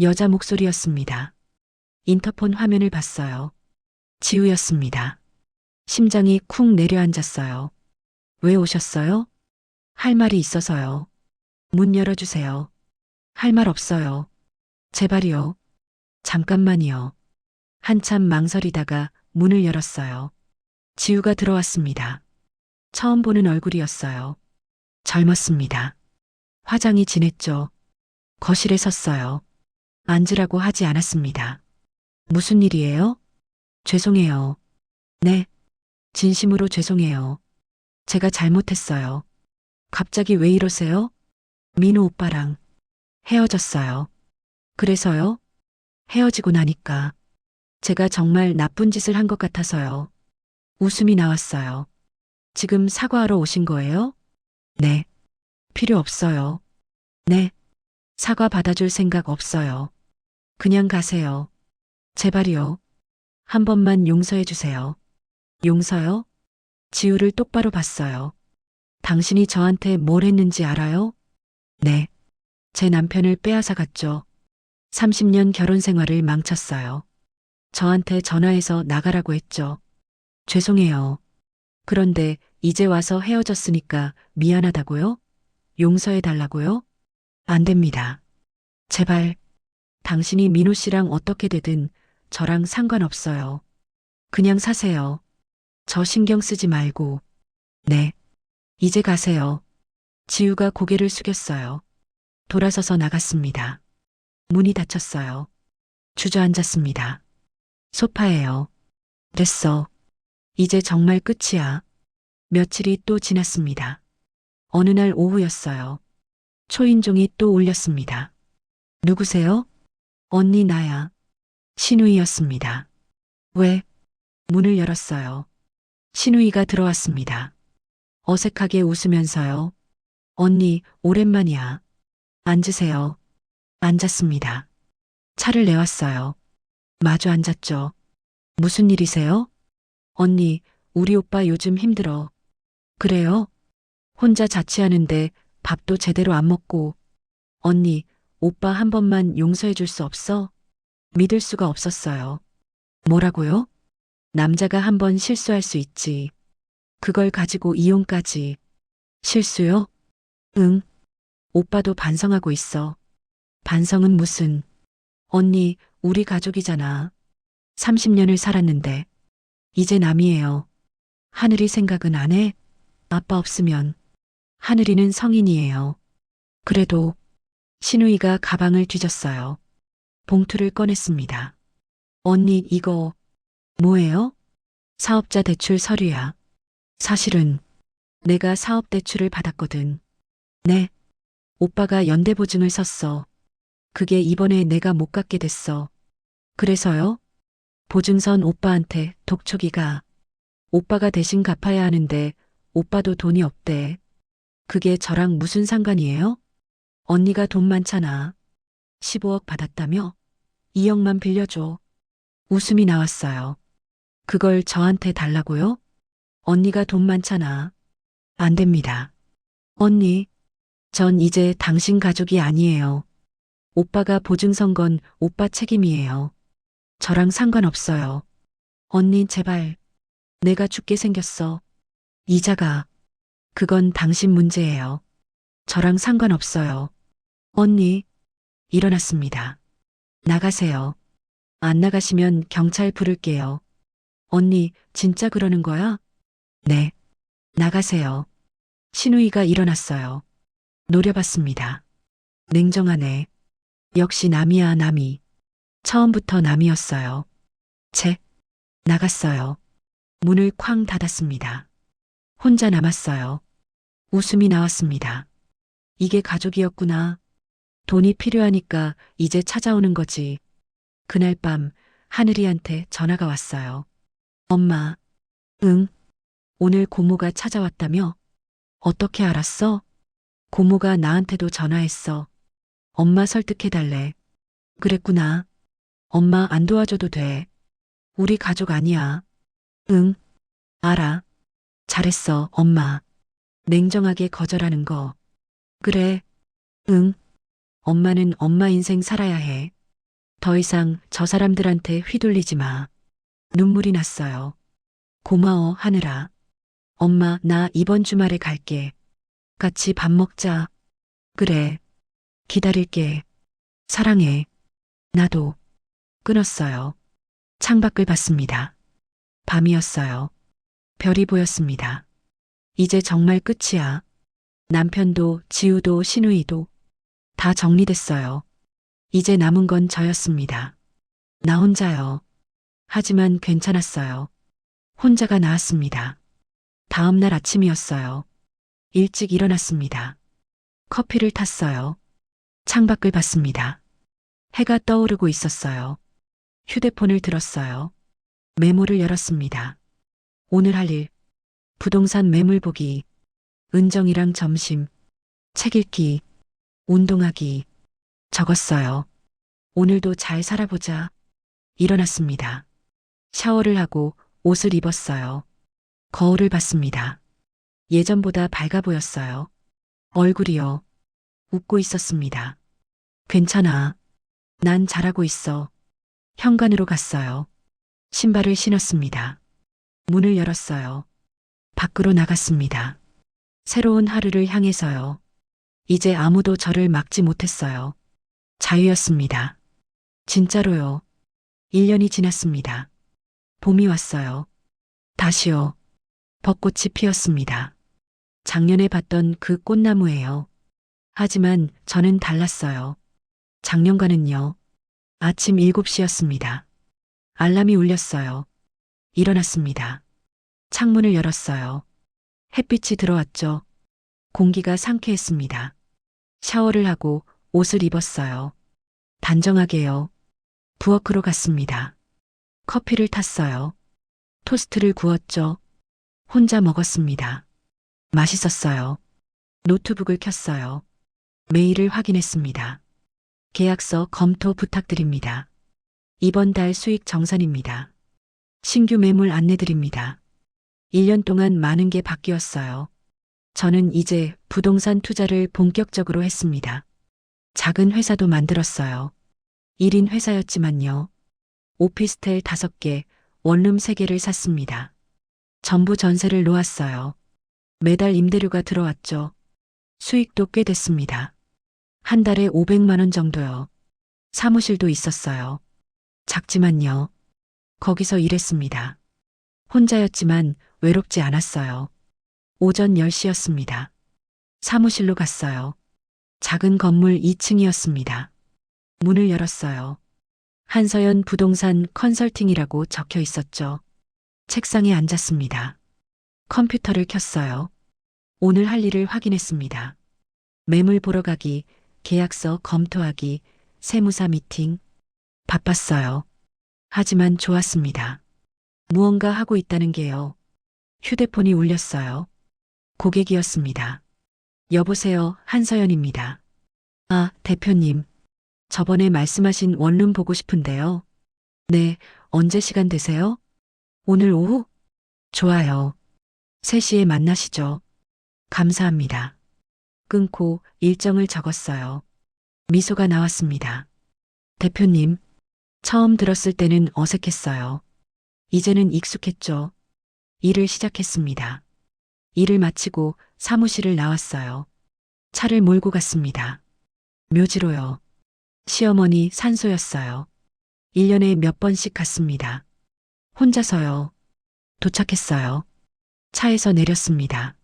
여자 목소리였습니다. 인터폰 화면을 봤어요. 지우였습니다. 심장이 쿵 내려앉았어요. 왜 오셨어요? 할 말이 있어서요. 문 열어주세요. 할 말 없어요. 제발이요. 잠깐만요. 한참 망설이다가 문을 열었어요. 지우가 들어왔습니다. 처음 보는 얼굴이었어요. 젊었습니다. 화장이 진했죠. 거실에 섰어요. 앉으라고 하지 않았습니다. 무슨 일이에요? 죄송해요. 네. 진심으로 죄송해요. 제가 잘못했어요. 갑자기 왜 이러세요? 민호 오빠랑 헤어졌어요. 그래서요? 헤어지고 나니까 제가 정말 나쁜 짓을 한 것 같아서요. 웃음이 나왔어요. 지금 사과하러 오신 거예요? 네. 필요 없어요. 네. 사과 받아줄 생각 없어요. 그냥 가세요. 제발이요. 한 번만 용서해 주세요. 용서요? 지우를 똑바로 봤어요. 당신이 저한테 뭘 했는지 알아요? 네. 제 남편을 빼앗아 갔죠. 30년 결혼 생활을 망쳤어요. 저한테 전화해서 나가라고 했죠. 죄송해요. 그런데 이제 와서 헤어졌으니까 미안하다고요? 용서해 달라고요? 안 됩니다. 제발. 당신이 민호 씨랑 어떻게 되든 저랑 상관없어요. 그냥 사세요. 저 신경 쓰지 말고. 네. 이제 가세요. 지우가 고개를 숙였어요. 돌아서서 나갔습니다. 문이 닫혔어요. 주저앉았습니다. 소파예요. 됐어. 이제 정말 끝이야. 며칠이 또 지났습니다. 어느 날 오후였어요. 초인종이 또 울렸습니다. 누구세요? 언니 나야. 신우이였습니다. 왜? 문을 열었어요. 신우이가 들어왔습니다. 어색하게 웃으면서요. 언니, 오랜만이야. 앉으세요. 앉았습니다. 차를 내왔어요. 마주 앉았죠. 무슨 일이세요? 언니, 우리 오빠 요즘 힘들어. 그래요? 혼자 자취하는데 밥도 제대로 안 먹고. 언니, 오빠 한 번만 용서해 줄 수 없어? 믿을 수가 없었어요. 뭐라고요? 남자가 한 번 실수할 수 있지. 그걸 가지고 이혼까지. 실수요? 응. 오빠도 반성하고 있어. 반성은 무슨. 언니, 우리 가족이잖아. 30년을 살았는데. 이제 남이에요. 하늘이 생각은 안 해? 아빠 없으면. 하늘이는 성인이에요. 그래도 신우이가 가방을 뒤졌어요. 봉투를 꺼냈습니다. 언니, 이거 뭐예요? 사업자 대출 서류야. 사실은 내가 사업 대출을 받았거든. 네. 오빠가 연대보증을 섰어. 그게 이번에 내가 못 갚게 됐어. 그래서요? 보증선 오빠한테 독촉이가. 오빠가 대신 갚아야 하는데 오빠도 돈이 없대. 그게 저랑 무슨 상관이에요? 언니가 돈 많잖아. 15억 받았다며? 2억만 빌려줘. 웃음이 나왔어요. 그걸 저한테 달라고요? 언니가 돈 많잖아. 안 됩니다. 언니, 전 이제 당신 가족이 아니에요. 오빠가 보증 선 건 오빠 책임이에요. 저랑 상관없어요. 언니, 제발. 내가 죽게 생겼어. 이자가. 그건 당신 문제예요. 저랑 상관없어요. 언니, 일어났습니다. 나가세요. 안 나가시면 경찰 부를게요. 언니, 진짜 그러는 거야? 네. 나가세요. 신우이가 일어났어요. 노려봤습니다. 냉정하네. 역시 남이야, 남이. 처음부터 남이었어요. 나갔어요. 문을 쾅 닫았습니다. 혼자 남았어요. 웃음이 나왔습니다. 이게 가족이었구나. 돈이 필요하니까 이제 찾아오는 거지. 그날 밤 하늘이한테 전화가 왔어요. 엄마. 응. 오늘 고모가 찾아왔다며? 어떻게 알았어? 고모가 나한테도 전화했어. 엄마 설득해달래. 그랬구나. 엄마 안 도와줘도 돼. 우리 가족 아니야. 응. 알아. 잘했어, 엄마. 냉정하게 거절하는 거. 그래. 응. 엄마는 엄마 인생 살아야 해. 더 이상 저 사람들한테 휘둘리지 마. 눈물이 났어요. 고마워, 하늘아. 엄마, 나 이번 주말에 갈게. 같이 밥 먹자. 그래. 기다릴게. 사랑해. 나도. 끊었어요. 창밖을 봤습니다. 밤이었어요. 별이 보였습니다. 이제 정말 끝이야. 남편도 지우도 신우이도 다 정리됐어요. 이제 남은 건 저였습니다. 나 혼자요. 하지만 괜찮았어요. 혼자가 나았습니다. 다음 날 아침이었어요. 일찍 일어났습니다. 커피를 탔어요. 창밖을 봤습니다. 해가 떠오르고 있었어요. 휴대폰을 들었어요. 메모를 열었습니다. 오늘 할 일, 부동산 매물 보기, 은정이랑 점심, 책 읽기, 운동하기, 적었어요. 오늘도 잘 살아보자. 일어났습니다. 샤워를 하고 옷을 입었어요. 거울을 봤습니다. 예전보다 밝아 보였어요. 얼굴이요. 웃고 있었습니다. 괜찮아. 난 잘하고 있어. 현관으로 갔어요. 신발을 신었습니다. 문을 열었어요. 밖으로 나갔습니다. 새로운 하루를 향해서요. 이제 아무도 저를 막지 못했어요. 자유였습니다. 진짜로요. 1년이 지났습니다. 봄이 왔어요. 다시요. 벚꽃이 피었습니다. 작년에 봤던 그 꽃나무예요. 하지만 저는 달랐어요. 작년과는요. 아침 7시였습니다. 알람이 울렸어요. 일어났습니다. 창문을 열었어요. 햇빛이 들어왔죠. 공기가 상쾌했습니다. 샤워를 하고 옷을 입었어요. 단정하게요. 부엌으로 갔습니다. 커피를 탔어요. 토스트를 구웠죠. 혼자 먹었습니다. 맛있었어요. 노트북을 켰어요. 메일을 확인했습니다. 계약서 검토 부탁드립니다. 이번 달 수익 정산입니다. 신규 매물 안내드립니다. 1년 동안 많은 게 바뀌었어요. 저는 이제 부동산 투자를 본격적으로 했습니다. 작은 회사도 만들었어요. 1인 회사였지만요. 오피스텔 5개, 원룸 3개를 샀습니다. 전부 전세를 놓았어요. 매달 임대료가 들어왔죠. 수익도 꽤 됐습니다. 한 달에 500만 원 정도요. 사무실도 있었어요. 작지만요. 거기서 일했습니다. 혼자였지만 외롭지 않았어요. 오전 10시였습니다. 사무실로 갔어요. 작은 건물 2층이었습니다. 문을 열었어요. 한서연 부동산 컨설팅이라고 적혀 있었죠. 책상에 앉았습니다. 컴퓨터를 켰어요. 오늘 할 일을 확인했습니다. 매물 보러 가기, 계약서 검토하기, 세무사 미팅. 바빴어요. 하지만 좋았습니다. 무언가 하고 있다는 게요. 휴대폰이 울렸어요. 고객이었습니다. 여보세요, 한서연입니다. 아, 대표님. 저번에 말씀하신 원룸 보고 싶은데요. 네, 언제 시간 되세요? 오늘 오후? 좋아요. 3시에 만나시죠. 감사합니다. 끊고 일정을 적었어요. 미소가 나왔습니다. 대표님, 처음 들었을 때는 어색했어요. 이제는 익숙했죠. 일을 시작했습니다. 일을 마치고 사무실을 나왔어요. 차를 몰고 갔습니다. 묘지로요. 시어머니 산소였어요. 1년에 몇 번씩 갔습니다. 혼자서요. 도착했어요. 차에서 내렸습니다.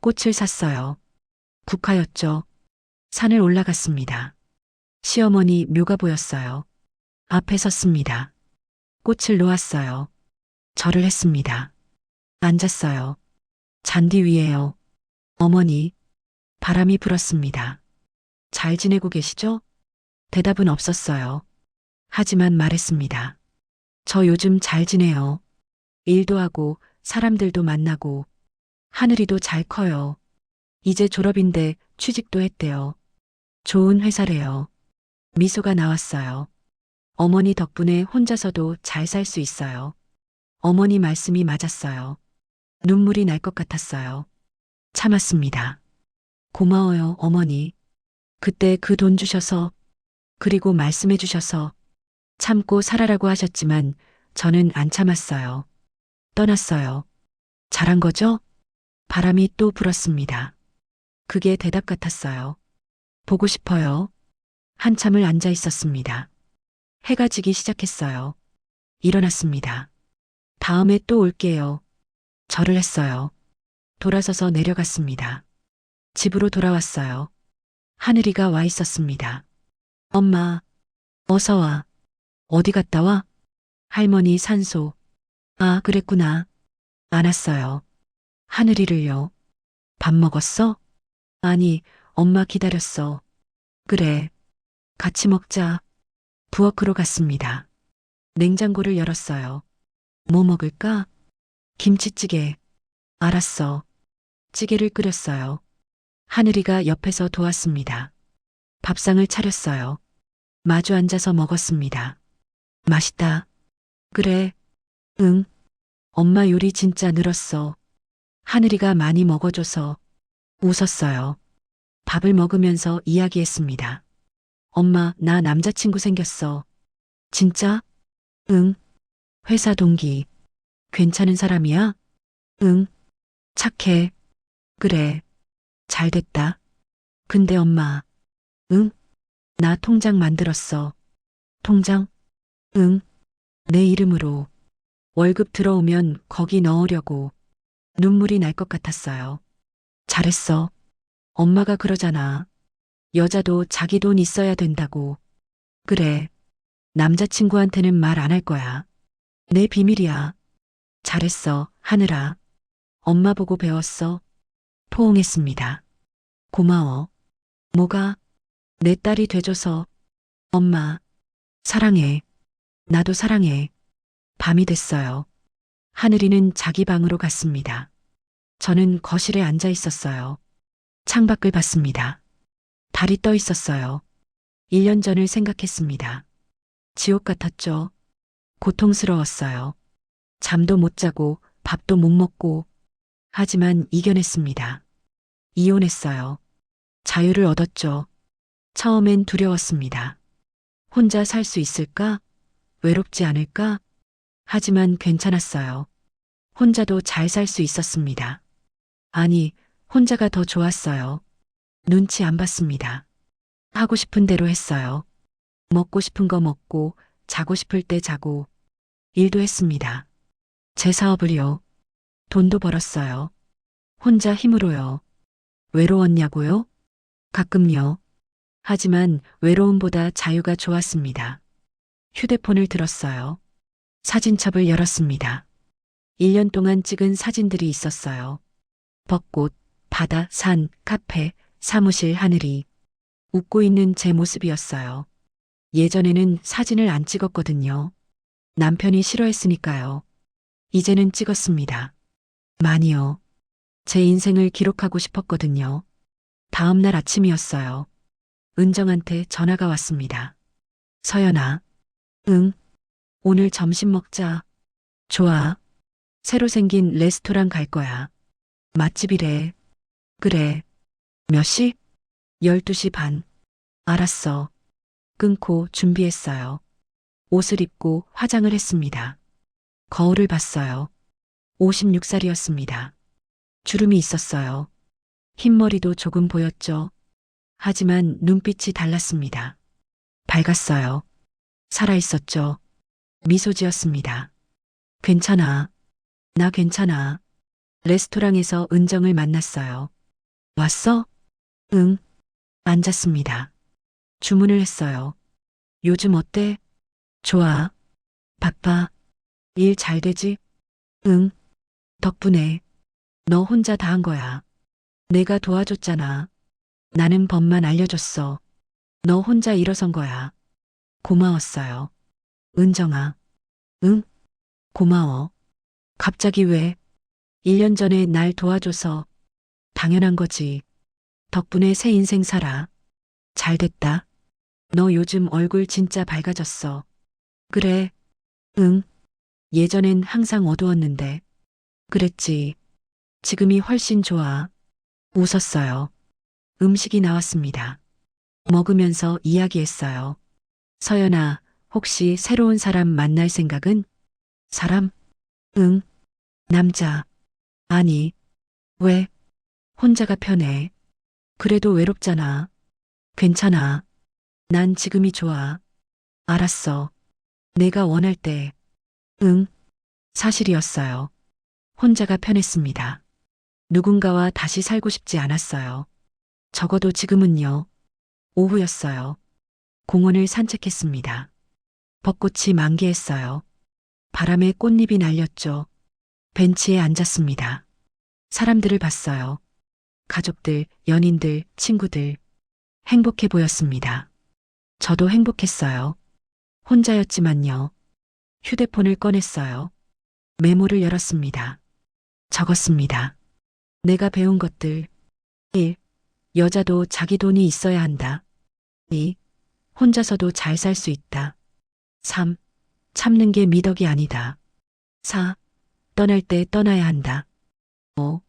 꽃을 샀어요. 국화였죠. 산을 올라갔습니다. 시어머니 묘가 보였어요. 앞에 섰습니다. 꽃을 놓았어요. 절을 했습니다. 앉았어요. 잔디 위에요. 어머니, 바람이 불었습니다. 잘 지내고 계시죠? 대답은 없었어요. 하지만 말했습니다. 저 요즘 잘 지내요. 일도 하고 사람들도 만나고 하늘이도 잘 커요. 이제 졸업인데 취직도 했대요. 좋은 회사래요. 미소가 나왔어요. 어머니 덕분에 혼자서도 잘 살 수 있어요. 어머니 말씀이 맞았어요. 눈물이 날 것 같았어요. 참았습니다. 고마워요, 어머니. 그때 그 돈 주셔서, 그리고 말씀해 주셔서, 참고 살아라고 하셨지만 저는 안 참았어요. 떠났어요. 잘한 거죠? 바람이 또 불었습니다. 그게 대답 같았어요. 보고 싶어요. 한참을 앉아 있었습니다. 해가 지기 시작했어요. 일어났습니다. 다음에 또 올게요. 절을 했어요. 돌아서서 내려갔습니다. 집으로 돌아왔어요. 하늘이가 와 있었습니다. 엄마, 어서 와. 어디 갔다 와? 할머니 산소. 아, 그랬구나. 안 왔어요. 하늘이를요. 밥 먹었어? 아니, 엄마 기다렸어. 그래. 같이 먹자. 부엌으로 갔습니다. 냉장고를 열었어요. 뭐 먹을까? 김치찌개. 알았어. 찌개를 끓였어요. 하늘이가 옆에서 도왔습니다. 밥상을 차렸어요. 마주 앉아서 먹었습니다. 맛있다. 그래. 응. 엄마 요리 진짜 늘었어. 하늘이가 많이 먹어줘서 웃었어요. 밥을 먹으면서 이야기했습니다. 엄마, 나 남자친구 생겼어. 진짜? 응. 회사 동기. 괜찮은 사람이야? 응. 착해. 그래. 잘 됐다. 근데 엄마. 응? 나 통장 만들었어. 통장? 응. 내 이름으로. 월급 들어오면 거기 넣으려고. 눈물이 날 것 같았어요. 잘했어. 엄마가 그러잖아. 여자도 자기 돈 있어야 된다고. 그래. 남자친구한테는 말 안 할 거야. 내 비밀이야. 잘했어, 하늘아. 엄마 보고 배웠어. 포옹했습니다. 고마워. 뭐가? 내 딸이 돼줘서. 엄마, 사랑해. 나도 사랑해. 밤이 됐어요. 하늘이는 자기 방으로 갔습니다. 저는 거실에 앉아 있었어요. 창밖을 봤습니다. 달이 떠 있었어요. 1년 전을 생각했습니다. 지옥 같았죠. 고통스러웠어요. 잠도 못 자고 밥도 못 먹고, 하지만 이겨냈습니다. 이혼했어요. 자유를 얻었죠. 처음엔 두려웠습니다. 혼자 살 수 있을까? 외롭지 않을까? 하지만 괜찮았어요. 혼자도 잘 살 수 있었습니다. 아니, 혼자가 더 좋았어요. 눈치 안 봤습니다. 하고 싶은 대로 했어요. 먹고 싶은 거 먹고, 자고 싶을 때 자고, 일도 했습니다. 제 사업을요. 돈도 벌었어요. 혼자 힘으로요. 외로웠냐고요? 가끔요. 하지만 외로움보다 자유가 좋았습니다. 휴대폰을 들었어요. 사진첩을 열었습니다. 1년 동안 찍은 사진들이 있었어요. 벚꽃, 바다, 산, 카페, 사무실, 하늘이. 웃고 있는 제 모습이었어요. 예전에는 사진을 안 찍었거든요. 남편이 싫어했으니까요. 이제는 찍었습니다. 많이요. 제 인생을 기록하고 싶었거든요. 다음 날 아침이었어요. 은정한테 전화가 왔습니다. 서연아. 응. 오늘 점심 먹자. 좋아. 새로 생긴 레스토랑 갈 거야. 맛집이래. 그래. 몇 시? 12시 반. 알았어. 끊고 준비했어요. 옷을 입고 화장을 했습니다. 거울을 봤어요. 56살이었습니다. 주름이 있었어요. 흰머리도 조금 보였죠. 하지만 눈빛이 달랐습니다. 밝았어요. 살아있었죠. 미소 지었습니다. 괜찮아. 나 괜찮아. 레스토랑에서 은정을 만났어요. 왔어? 응. 앉았습니다. 주문을 했어요. 요즘 어때? 좋아. 바빠. 일 잘 되지? 응. 덕분에. 너 혼자 다 한 거야. 내가 도와줬잖아. 나는 법만 알려줬어. 너 혼자 일어선 거야. 고마웠어요. 은정아. 응? 고마워. 갑자기 왜? 1년 전에 날 도와줘서 당연한 거지. 덕분에 새 인생 살아. 잘 됐다. 너 요즘 얼굴 진짜 밝아졌어. 그래. 응. 예전엔 항상 어두웠는데. 그랬지. 지금이 훨씬 좋아. 웃었어요. 음식이 나왔습니다. 먹으면서 이야기했어요. 서연아, 혹시 새로운 사람 만날 생각은? 사람? 응. 남자. 아니. 왜? 혼자가 편해. 그래도 외롭잖아. 괜찮아. 난 지금이 좋아. 알았어. 내가 원할 때. 응. 사실이었어요. 혼자가 편했습니다. 누군가와 다시 살고 싶지 않았어요. 적어도 지금은요. 오후였어요. 공원을 산책했습니다. 벚꽃이 만개했어요. 바람에 꽃잎이 날렸죠. 벤치에 앉았습니다. 사람들을 봤어요. 가족들, 연인들, 친구들. 행복해 보였습니다. 저도 행복했어요. 혼자였지만요. 휴대폰을 꺼냈어요. 메모를 열었습니다. 적었습니다. 내가 배운 것들. 1. 여자도 자기 돈이 있어야 한다. 2. 혼자서도 잘 살 수 있다. 3. 참는 게 미덕이 아니다. 4. 떠날 때 떠나야 한다. 5.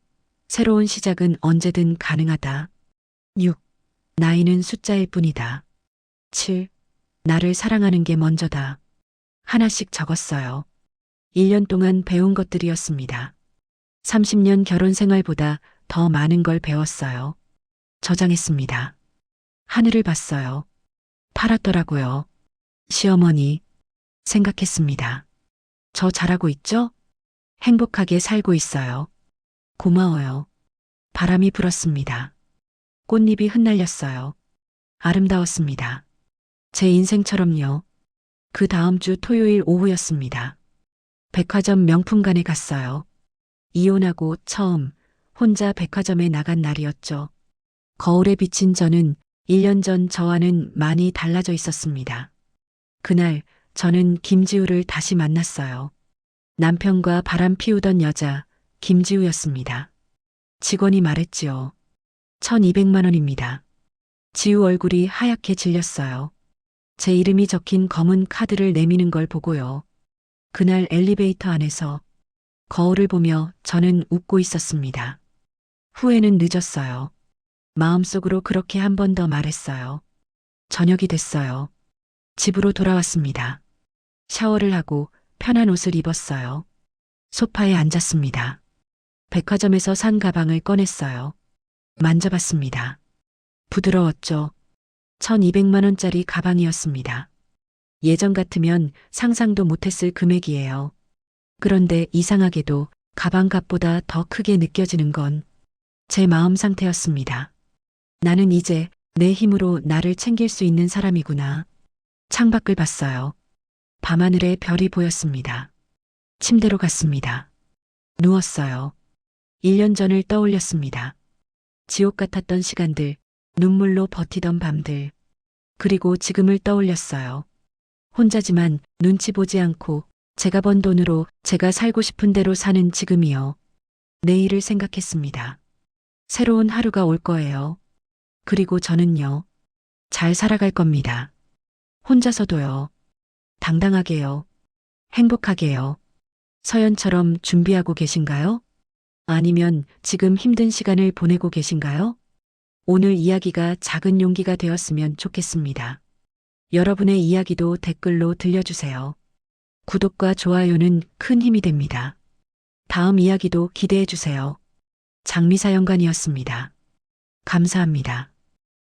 새로운 시작은 언제든 가능하다. 6. 나이는 숫자일 뿐이다. 7. 나를 사랑하는 게 먼저다. 하나씩 적었어요. 1년 동안 배운 것들이었습니다. 30년 결혼 생활보다 더 많은 걸 배웠어요. 저장했습니다. 하늘을 봤어요. 파랗더라고요. 시어머니, 생각했습니다. 저 잘하고 있죠? 행복하게 살고 있어요. 고마워요. 바람이 불었습니다. 꽃잎이 흩날렸어요. 아름다웠습니다. 제 인생처럼요. 그 다음 주 토요일 오후였습니다. 백화점 명품관에 갔어요. 이혼하고 처음 혼자 백화점에 나간 날이었죠. 거울에 비친 저는 1년 전 저와는 많이 달라져 있었습니다. 그날 저는 김지우를 다시 만났어요. 남편과 바람 피우던 여자 김지우였습니다. 직원이 말했지요. 1200만 원입니다. 지우 얼굴이 하얗게 질렸어요. 제 이름이 적힌 검은 카드를 내미는 걸 보고요. 그날 엘리베이터 안에서 거울을 보며 저는 웃고 있었습니다. 후회는 늦었어요. 마음속으로 그렇게 한 번 더 말했어요. 저녁이 됐어요. 집으로 돌아왔습니다. 샤워를 하고 편한 옷을 입었어요. 소파에 앉았습니다. 백화점에서 산 가방을 꺼냈어요. 만져봤습니다. 부드러웠죠. 1200만 원짜리 가방이었습니다. 예전 같으면 상상도 못했을 금액이에요. 그런데 이상하게도 가방 값보다 더 크게 느껴지는 건 제 마음 상태였습니다. 나는 이제 내 힘으로 나를 챙길 수 있는 사람이구나. 창밖을 봤어요. 밤하늘에 별이 보였습니다. 침대로 갔습니다. 누웠어요. 1년 전을 떠올렸습니다. 지옥 같았던 시간들, 눈물로 버티던 밤들, 그리고 지금을 떠올렸어요. 혼자지만 눈치 보지 않고 제가 번 돈으로 제가 살고 싶은 대로 사는 지금이요. 내일을 생각했습니다. 새로운 하루가 올 거예요. 그리고 저는요. 잘 살아갈 겁니다. 혼자서도요. 당당하게요. 행복하게요. 서연처럼 준비하고 계신가요? 아니면 지금 힘든 시간을 보내고 계신가요? 오늘 이야기가 작은 용기가 되었으면 좋겠습니다. 여러분의 이야기도 댓글로 들려주세요. 구독과 좋아요는 큰 힘이 됩니다. 다음 이야기도 기대해 주세요. 장미사연관이었습니다. 감사합니다.